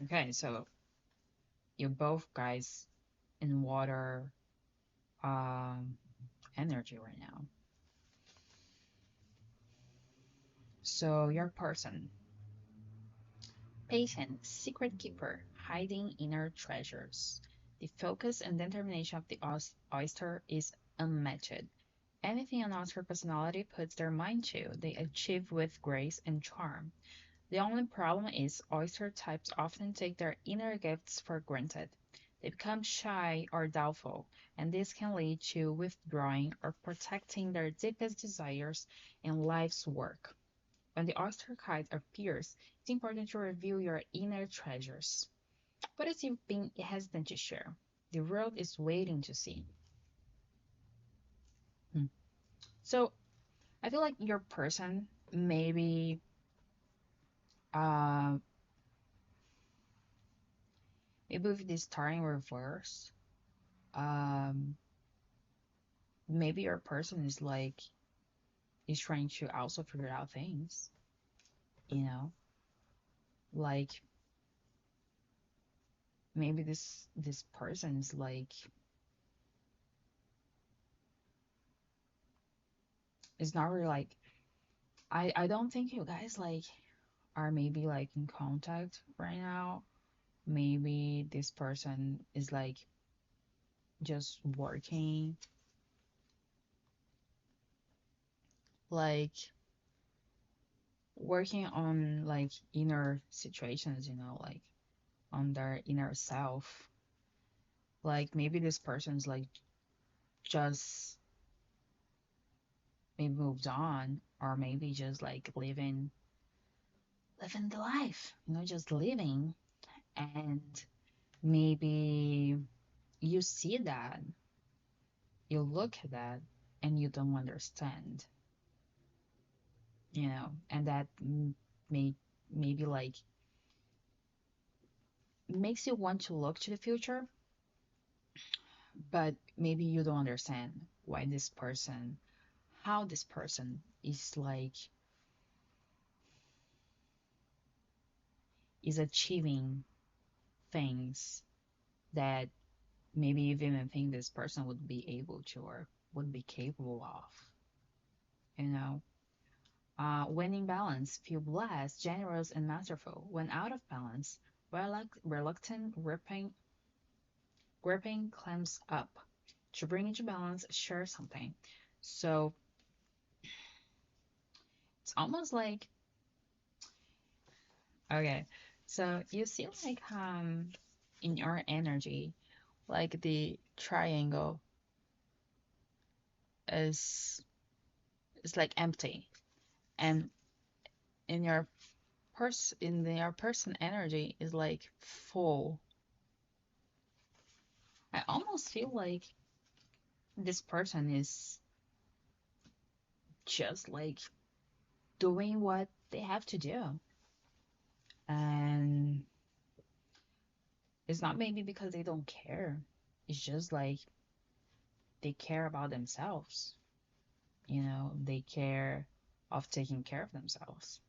Okay, so you both guys in water um energy right now. So your person, patient, secret keeper, hiding inner treasures. The focus and determination of the oyster is unmatched. Anything an oyster personality puts their mind to, they achieve with grace and charm. The only problem is oyster types often take their inner gifts for granted. They become shy or doubtful, and this can lead to withdrawing or protecting their deepest desires in life's work. When the oyster kite appears, it's important to review your inner treasures. What is you being hesitant to share? The world is waiting to see. Hmm. So I feel like your person. maybe uh maybe with this star in reverse, um maybe your person is like is trying to also figure out things, you know, like maybe this person is like it's not really like I don't think you guys like are maybe like in contact right now. Maybe this person is like just like working on like inner situations, you know, like on their inner self. Like maybe this person's like just maybe moved on or maybe just like living the life, you know, just living. And maybe you see that, you look at that, and you don't understand, you know, and that may maybe like makes you want to look to the future, but maybe you don't understand why this person, how this person is like is achieving things that maybe you didn't think this person would be able to or would be capable of, you know. When in balance, feel blessed, generous, and masterful. When out of balance, reluctant, gripping clamps up. To bring into balance, share something. So it's almost like okay. So you see like in your energy, like the triangle is like empty, and in your your person energy is like full. I almost feel like this person is just like doing what they have to do. And it's not maybe because they don't care. It's just like they care about themselves. You know, they care of taking care of themselves.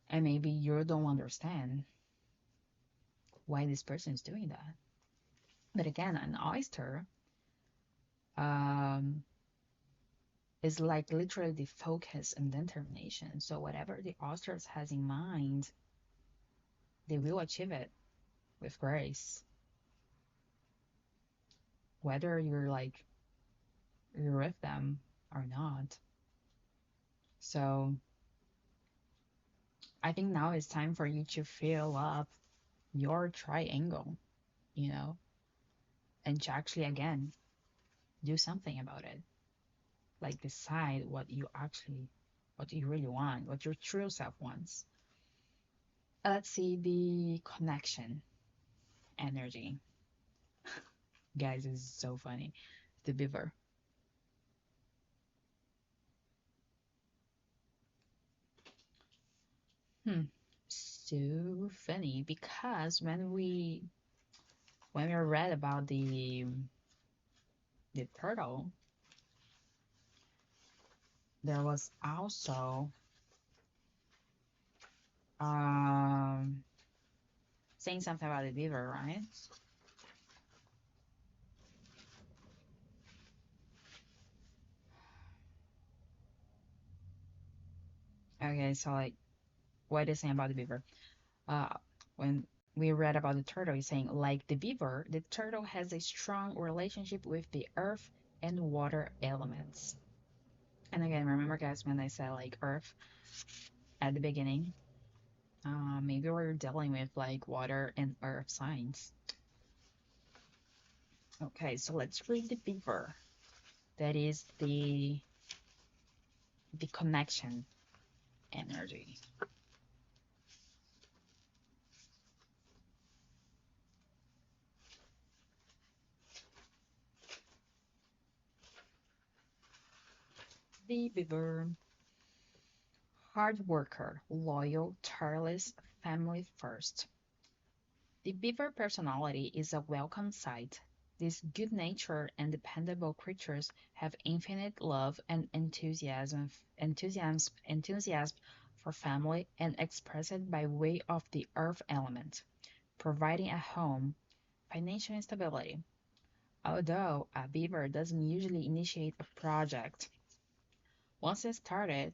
And maybe you don't understand why this person is doing that. But again, an oyster um, is like literally the focus and determination. So whatever the oyster has in mind, they will achieve it with grace, whether you're with them or not. So I think now it's time for you to fill up your triangle, you know, and to actually again do something about it. Like decide what you really want, what your true self wants. Let's see the connection energy. Guys, this is so funny. The beaver. Hmm. So funny because when we read about the turtle, there was also um saying something about the beaver, right? Okay, so like what is saying about the beaver? Uh, when we read about the turtle, it's saying like the beaver, the turtle has a strong relationship with the earth and water elements. And again, remember guys when I said like earth at the beginning, maybe we're dealing with like water and earth signs. Okay, so let's read the beaver. That is the connection energy. The beaver. Hard worker, loyal, tireless, family first. The beaver personality is a welcome sight. These good-natured and dependable creatures have infinite love and enthusiasm for family and express it by way of the earth element, providing a home, financial stability. Although a beaver doesn't usually initiate a project, once it's started,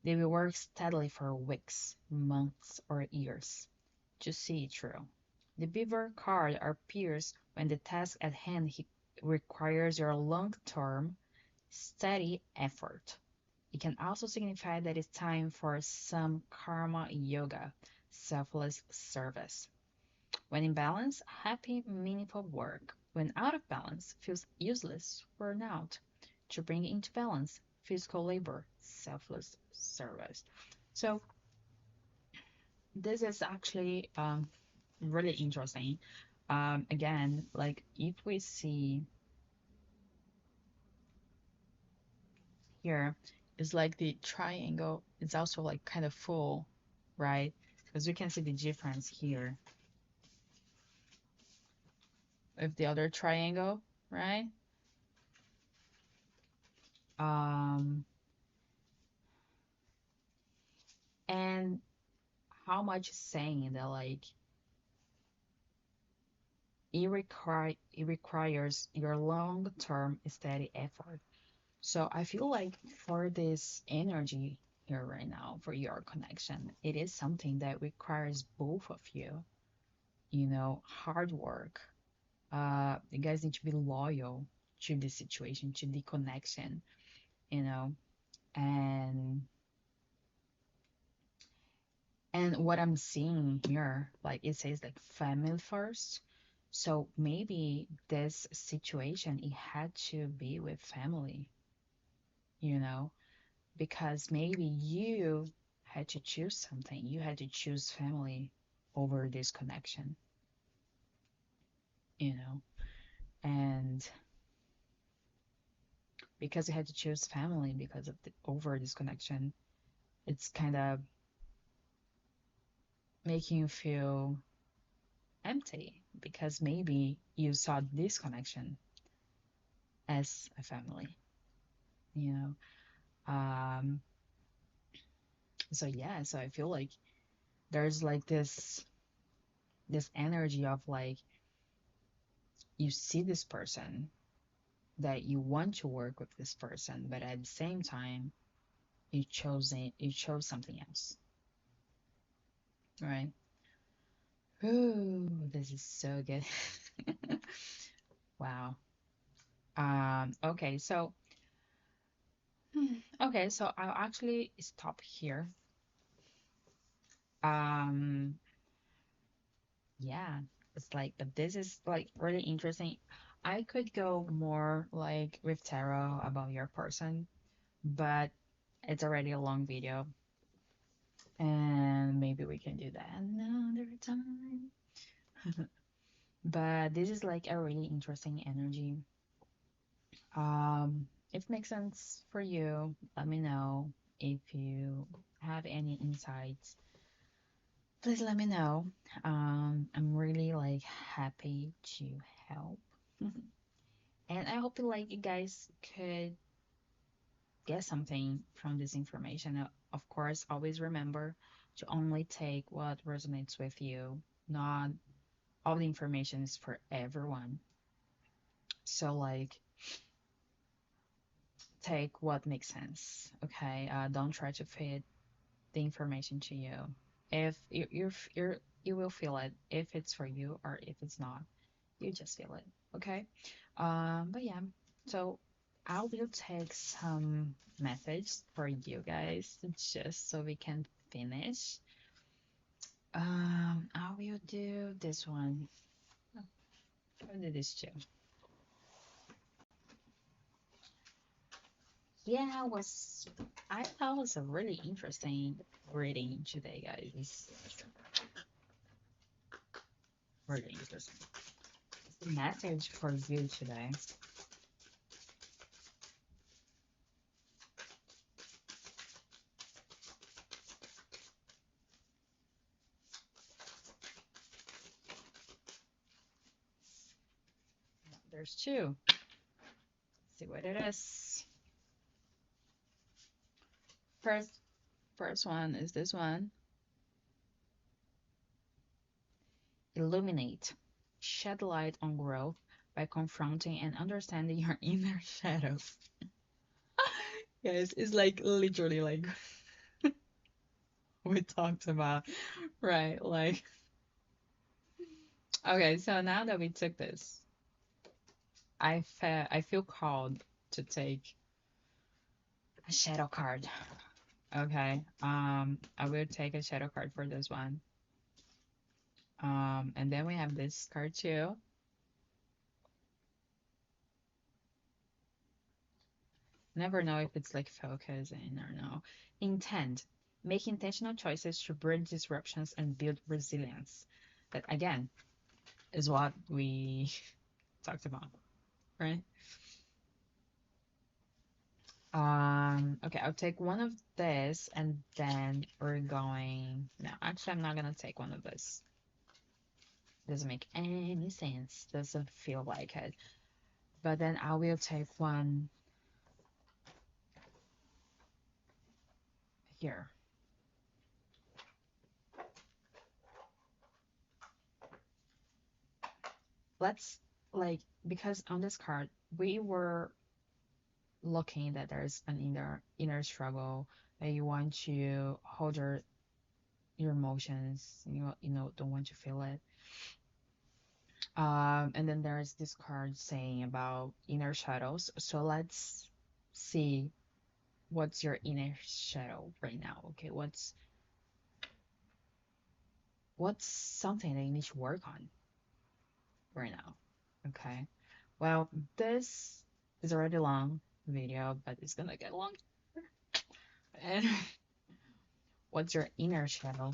they will work steadily for weeks, months, or years to see it through. The beaver card appears when the task at hand requires your long-term, steady effort. It can also signify that it's time for some karma yoga, selfless service. When in balance, happy, meaningful work. When out of balance, feels useless, burnout. To bring it into balance, physical labor, selfless service. So this is actually really interesting. Again, like if we see here, it's like the triangle, it's also like kind of full, right? Because we can see the difference here with the other triangle, right? Um, and how much is saying that like it requires your long-term steady effort. So I feel like for this energy here right now, for your connection, it is something that requires both of you, hard work. You guys need to be loyal to the situation, to the connection, you know, and what I'm seeing here, like it says like family first. So maybe this situation, it had to be with family, you know, because maybe you had to choose something. You had to choose family over this connection, you know, and because you had to choose family because of over this connection, it's kind of making you feel empty because maybe you saw this connection as a family, you know. Um, so yeah, so I feel like there's like this energy of like you see this person that you want to work with this person, but at the same time you chose something else, right? Ooh, this is so good. Wow. Okay, so okay, so I'll actually stop here. Um, yeah, it's like, but this is like really interesting. I could go more like with tarot about your person, but it's already a long video, and maybe we can do that another time. But this is like a really interesting energy. If it makes sense for you, let me know. If you have any insights, please let me know. I'm really like happy to help. And I hope like you guys could get something from this information. Of course, always remember to only take what resonates with you. Not all the information is for everyone. So like take what makes sense. Okay. Don't try to fit the information to you. If you will feel it if it's for you or if it's not, you just feel it. Okay. But yeah, so I will take some messages for you guys just so we can finish. I will do this one. I'll do this too. Yeah, I thought it was a really interesting reading today, guys. Really interesting. The message for you today. There's two. See what it is. First, first one is this one. Illuminate. Shed light on growth by confronting and understanding your inner shadows. Yes, it's like literally like we talked about, right? Like, okay, so now that we took this, I feel called to take a shadow card. Okay. I will take a shadow card for this one. And then we have this card too. Never know if it's like focusing or no. Intent. Make intentional choices to bridge disruptions and build resilience. That again is what we talked about, right? Okay, I'll take one of this and then we're going. No, actually, I'm not gonna take one of this. Doesn't make any sense. Doesn't feel like it. But then I will take one here. Let's like because on this card we were looking that there's an inner struggle that you want to hold your emotions, don't want to feel it. And then there's this card saying about inner shadows. So let's see what's your inner shadow right now. Okay, what's something that you need to work on right now? Okay. Well, this is already long video, but it's gonna get longer. And what's your inner shadow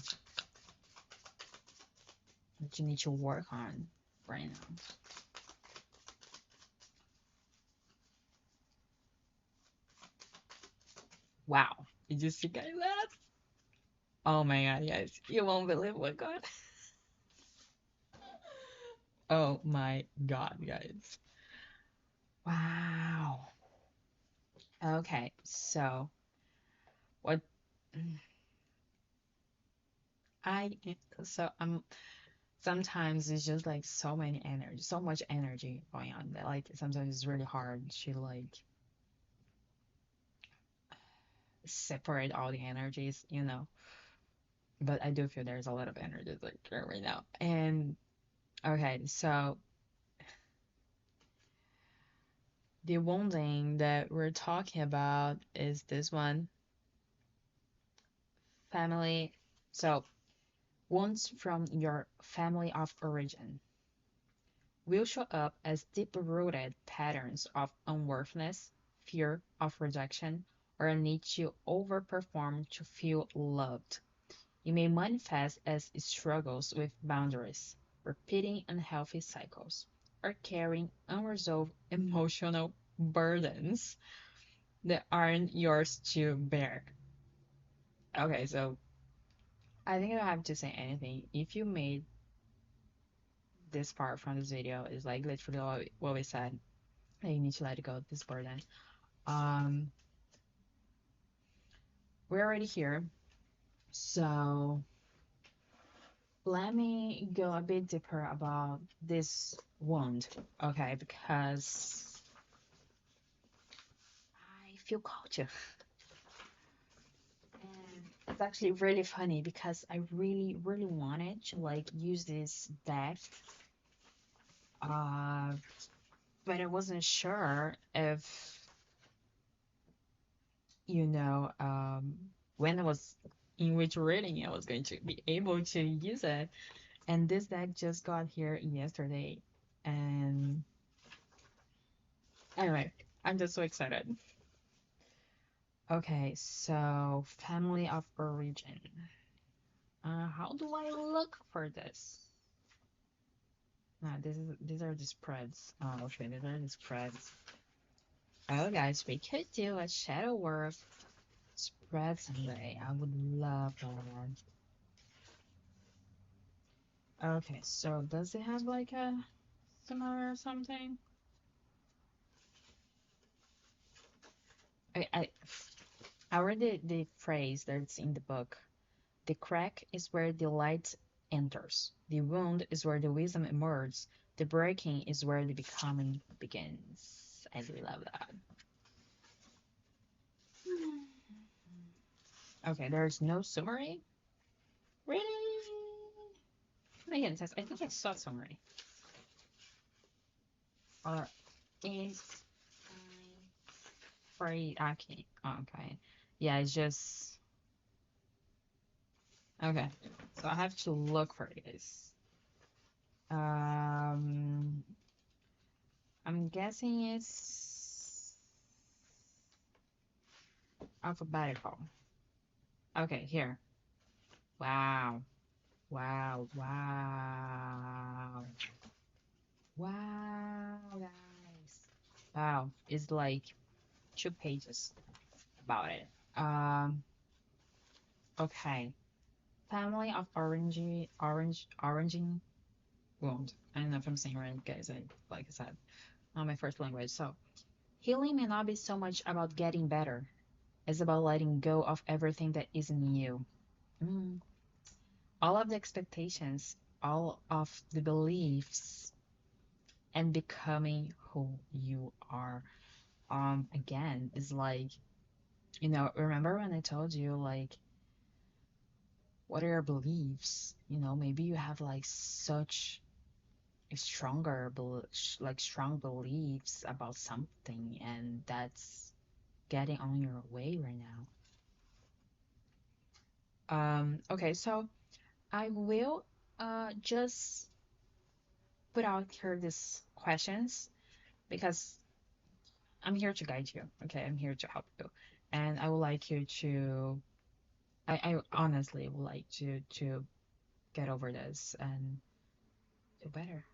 that you need to work on right now? Wow. Did you see guys that? Oh my god, yes. You won't believe what God. Oh my god, guys. Wow. Okay, so what I so I'm sometimes it's just like so many energy, so much energy going on that like sometimes it's really hard to like separate all the energies. But I do feel there's a lot of energy like right now. And okay, so the wounding that we're talking about is this one, family. So wounds from your family of origin will show up as deep-rooted patterns of unworthiness, fear of rejection, or a need to overperform to feel loved. You may manifest as struggles with boundaries, repeating unhealthy cycles, or carrying unresolved emotional burdens that aren't yours to bear. Okay, so I think I don't have to say anything. If you made this part from this video, is like literally what we said. That you need to let go of this burden. Um, we're already here, so let me go a bit deeper about this wound, okay? Because I feel called to. And it's actually really funny because I really, really wanted to like use this deck, uh, but I wasn't sure if, you know, when I was in which reading I was going to be able to use it. And this deck just got here yesterday. And anyway, I'm just so excited. Okay, so family of origin. How do I look for this? These are the spreads. Oh, okay, these are the spreads. Oh, guys, we could do a shadow work spread someday. I would love that. Okay, so does it have like a similar or something? I I read the phrase that's in the book. The crack is where the light enters. The wound is where the wisdom emerges. The breaking is where the becoming begins. I really love that. Okay, there's no summary. Really? Again, it says, I think I saw summary. Or is free. Okay. Okay. Yeah, it's just okay. So I have to look for this. Um, I'm guessing it's alphabetical. Okay, here. Wow. Wow. Wow. Wow, guys. Wow. It's like 2 pages about it. Okay. Family of oranging wound. I don't know if I'm saying right, guys. Like I said, not my first language. So healing may not be so much about getting better. It's about letting go of everything that isn't you. Mm. All of the expectations, all of the beliefs, and becoming who you are. Again, is like, remember when I told you, like, what are your beliefs? Maybe you have like such a like strong beliefs about something, and that's getting on your way right now. Okay, so I will just put out here these questions because I'm here to guide you. Okay, I'm here to help you, and I would like you to. I honestly would like to get over this and do better.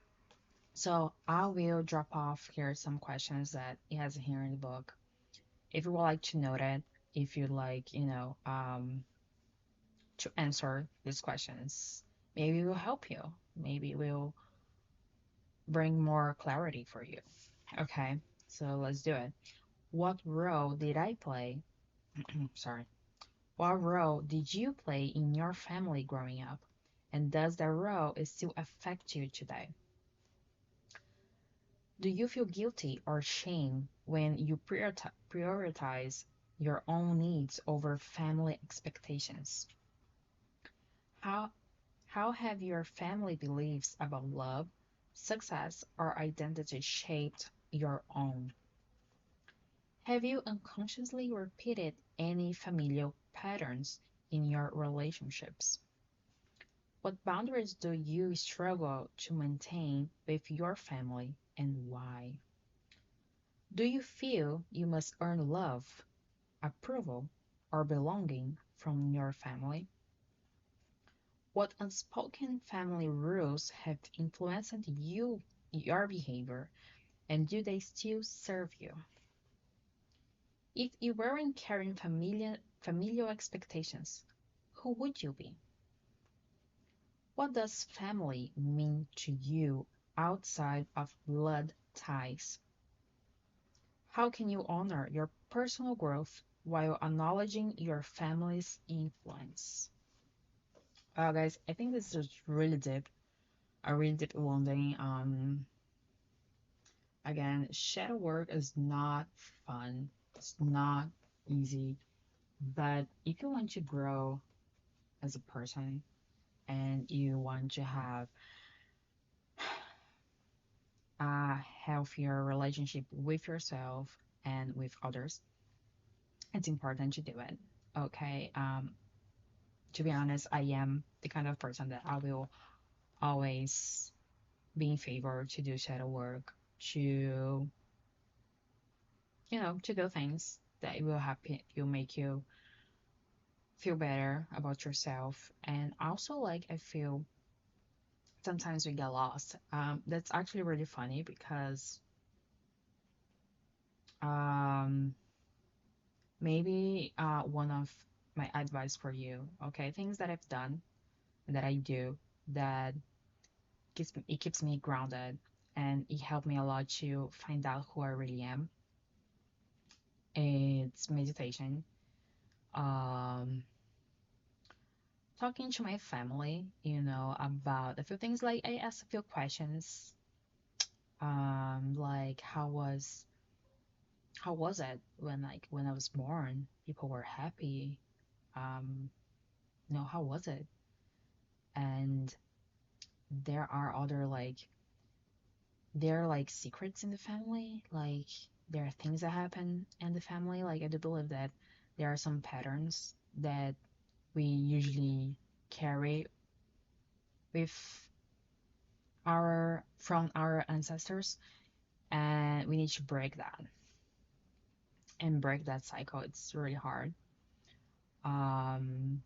So I will drop off here some questions that it has here in the book. If you would like to note it, if you'd like, to answer these questions, maybe it will help you. Maybe it will bring more clarity for you. Okay, so let's do it. What role did I play? Sorry. What role did you play in your family growing up? And does that role still affect you today? Do you feel guilty or shame when you prioritize your own needs over family expectations? How how have your family beliefs about love, success, or identity shaped your own? Have you unconsciously repeated any familial patterns in your relationships? What boundaries do you struggle to maintain with your family and why? Do you feel you must earn love, approval, or belonging from your family? What unspoken family rules have influenced your behavior, and do they still serve you? If you weren't carrying familial expectations, who would you be? What does family mean to you outside of blood ties? How can you honor your personal growth while acknowledging your family's influence? Guys, I think this is really deep, a really deep wounding. Again, shadow work is not fun. It's not easy. But if you want to grow as a person and you want to have a healthier relationship with yourself and with others, it's important to do it. Okay. To be honest, I am the kind of person that I will always be in favor to do shadow work, to to do things that will make you feel better about yourself. And also, like, I feel sometimes we get lost. That's actually really funny because um, maybe one of my advice for you, okay, things that I've done that I do that keeps me grounded and it helped me a lot to find out who I really am. It's meditation. Um, Talking to my family, about a few things. Like I asked a few questions, like how was it when I was born? People were happy. Um, how was it? And there are other there are like secrets in the family. Like there are things that happen in the family. Like I do believe that there are some patterns that we usually carry with our from our ancestors, and we need to break that and break that cycle. It's really hard. Um,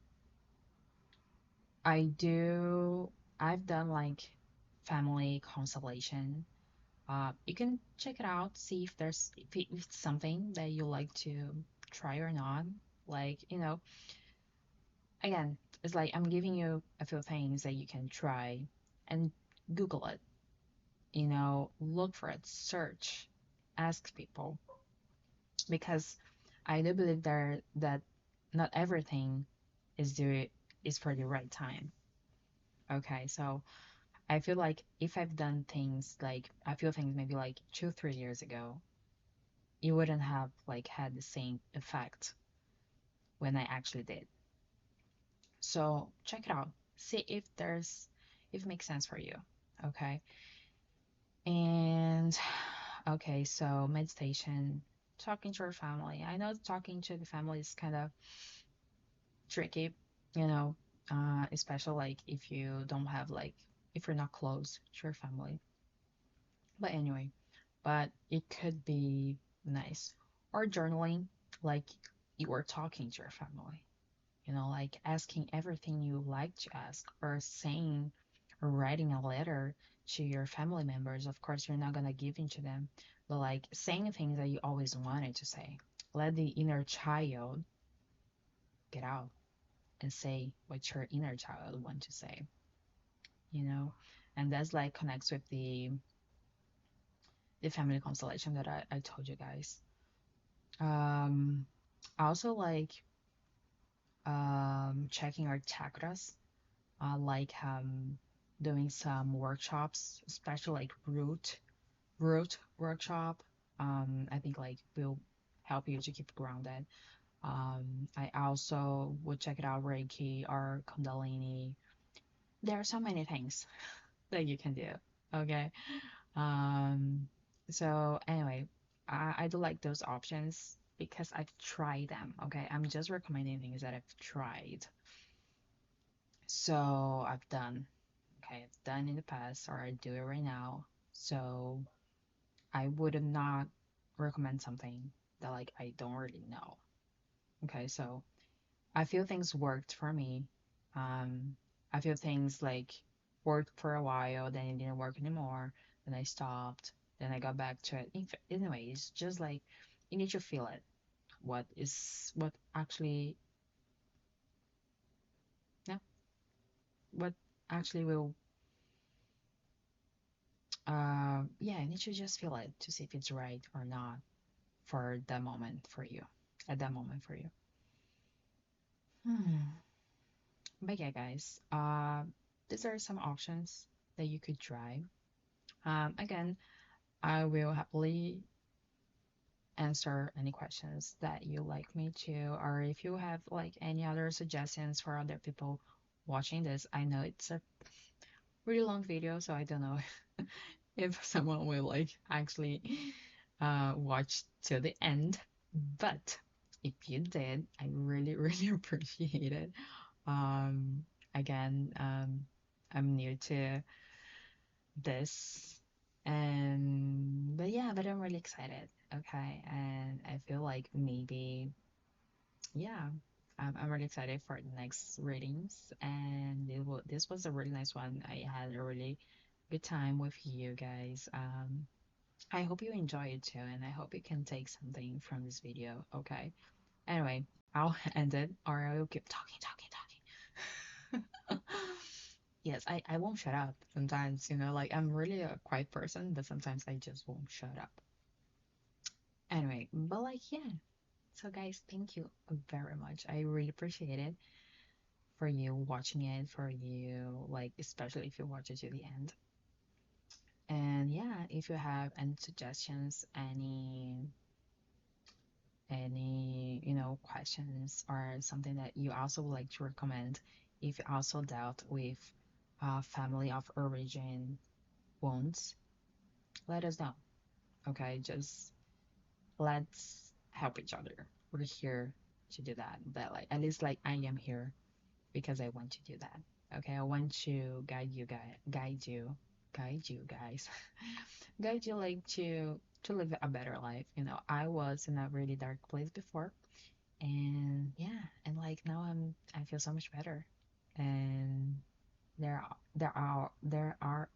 I do. I've done like family constellation. You can check it out, see if if it's something that you like to try or not. Like, again, it's like I'm giving you a few things that you can try and Google it, look for it, search, ask people, because I do believe that not everything is the is for the right time. Okay, so I feel like if I've done things like I feel things maybe like 2, 3 years ago, you wouldn't have like had the same effect when I actually did. So check it out. See if it makes sense for you. Okay. And okay, so meditation, talking to your family. I know talking to the family is kind of tricky, you know, especially like if you don't have like if you're not close to your family. But anyway, but it could be nice. Or journaling, like you are talking to your family, like asking everything you like to ask, or saying or writing a letter to your family members. Of course, you're not going to give in to them, but like saying things that you always wanted to say. Let the inner child get out and say what your inner child want to say, you know? And that's like connects with the family constellation that I told you guys. Um, I also like checking our chakras, like doing some workshops, especially like root workshop. I think like will help you to keep grounded. I also would check it out Reiki or Kundalini. There are so many things that you can do. Okay. Um, so anyway, I do like those options because I've tried them. Okay. I'm just recommending things that I've tried. So I've done, okay, I've done in the past or I do it right now. So I would not recommend something that like I don't really know. Okay. So I feel things worked for me. Um, I feel things like worked for a while, then it didn't work anymore. Then I stopped. Then I got back to it. Anyway, it's just like you need to feel it. What actually, yeah, what actually will, yeah, you need to just feel it to see if it's right or not for that moment for you, at that moment for you. Hmm. But yeah, guys, these are some options that you could try. Again, I will happily answer any questions that you like me to, or if you have like any other suggestions for other people watching this. I know it's a really long video, so I don't know if someone will like actually watch till the end. But if you did, I really, really appreciate it. Um, again, I'm new to this. And but yeah, but I'm really excited. Okay, and I feel like maybe yeah, I'm really excited for the next readings. And this was a really nice one. I had a really good time with you guys. I hope you enjoy it too, and I hope you can take something from this video. Okay. Anyway, I'll end it, or I will keep talking, talking, talking. Yes, I won't shut up sometimes, like I'm really a quiet person, but sometimes I just won't shut up. Anyway, but like, yeah. So, guys, thank you very much. I really appreciate it for you watching it, for you, like, especially if you watch it to the end. And yeah, if you have any suggestions, questions or something that you also would like to recommend, if you also dealt with family of origin wounds, let us know. Okay, just let's help each other. We're here to do that. But like at least like I am here because I want to do that. Okay, I want to guide you guys, guide you like to live a better life. I was in a really dark place before, and yeah, and like now I feel so much better, and there are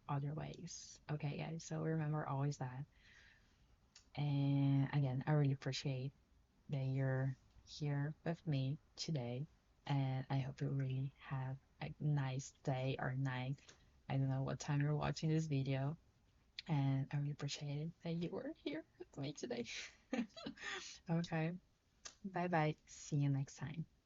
other ways. Okay, guys, so remember always that. And again, I really appreciate that you're here with me today. And I hope you really have a nice day or night. I don't know what time you're watching this video. And I really appreciate it that you were here with me today. Okay. Bye bye. See you next time.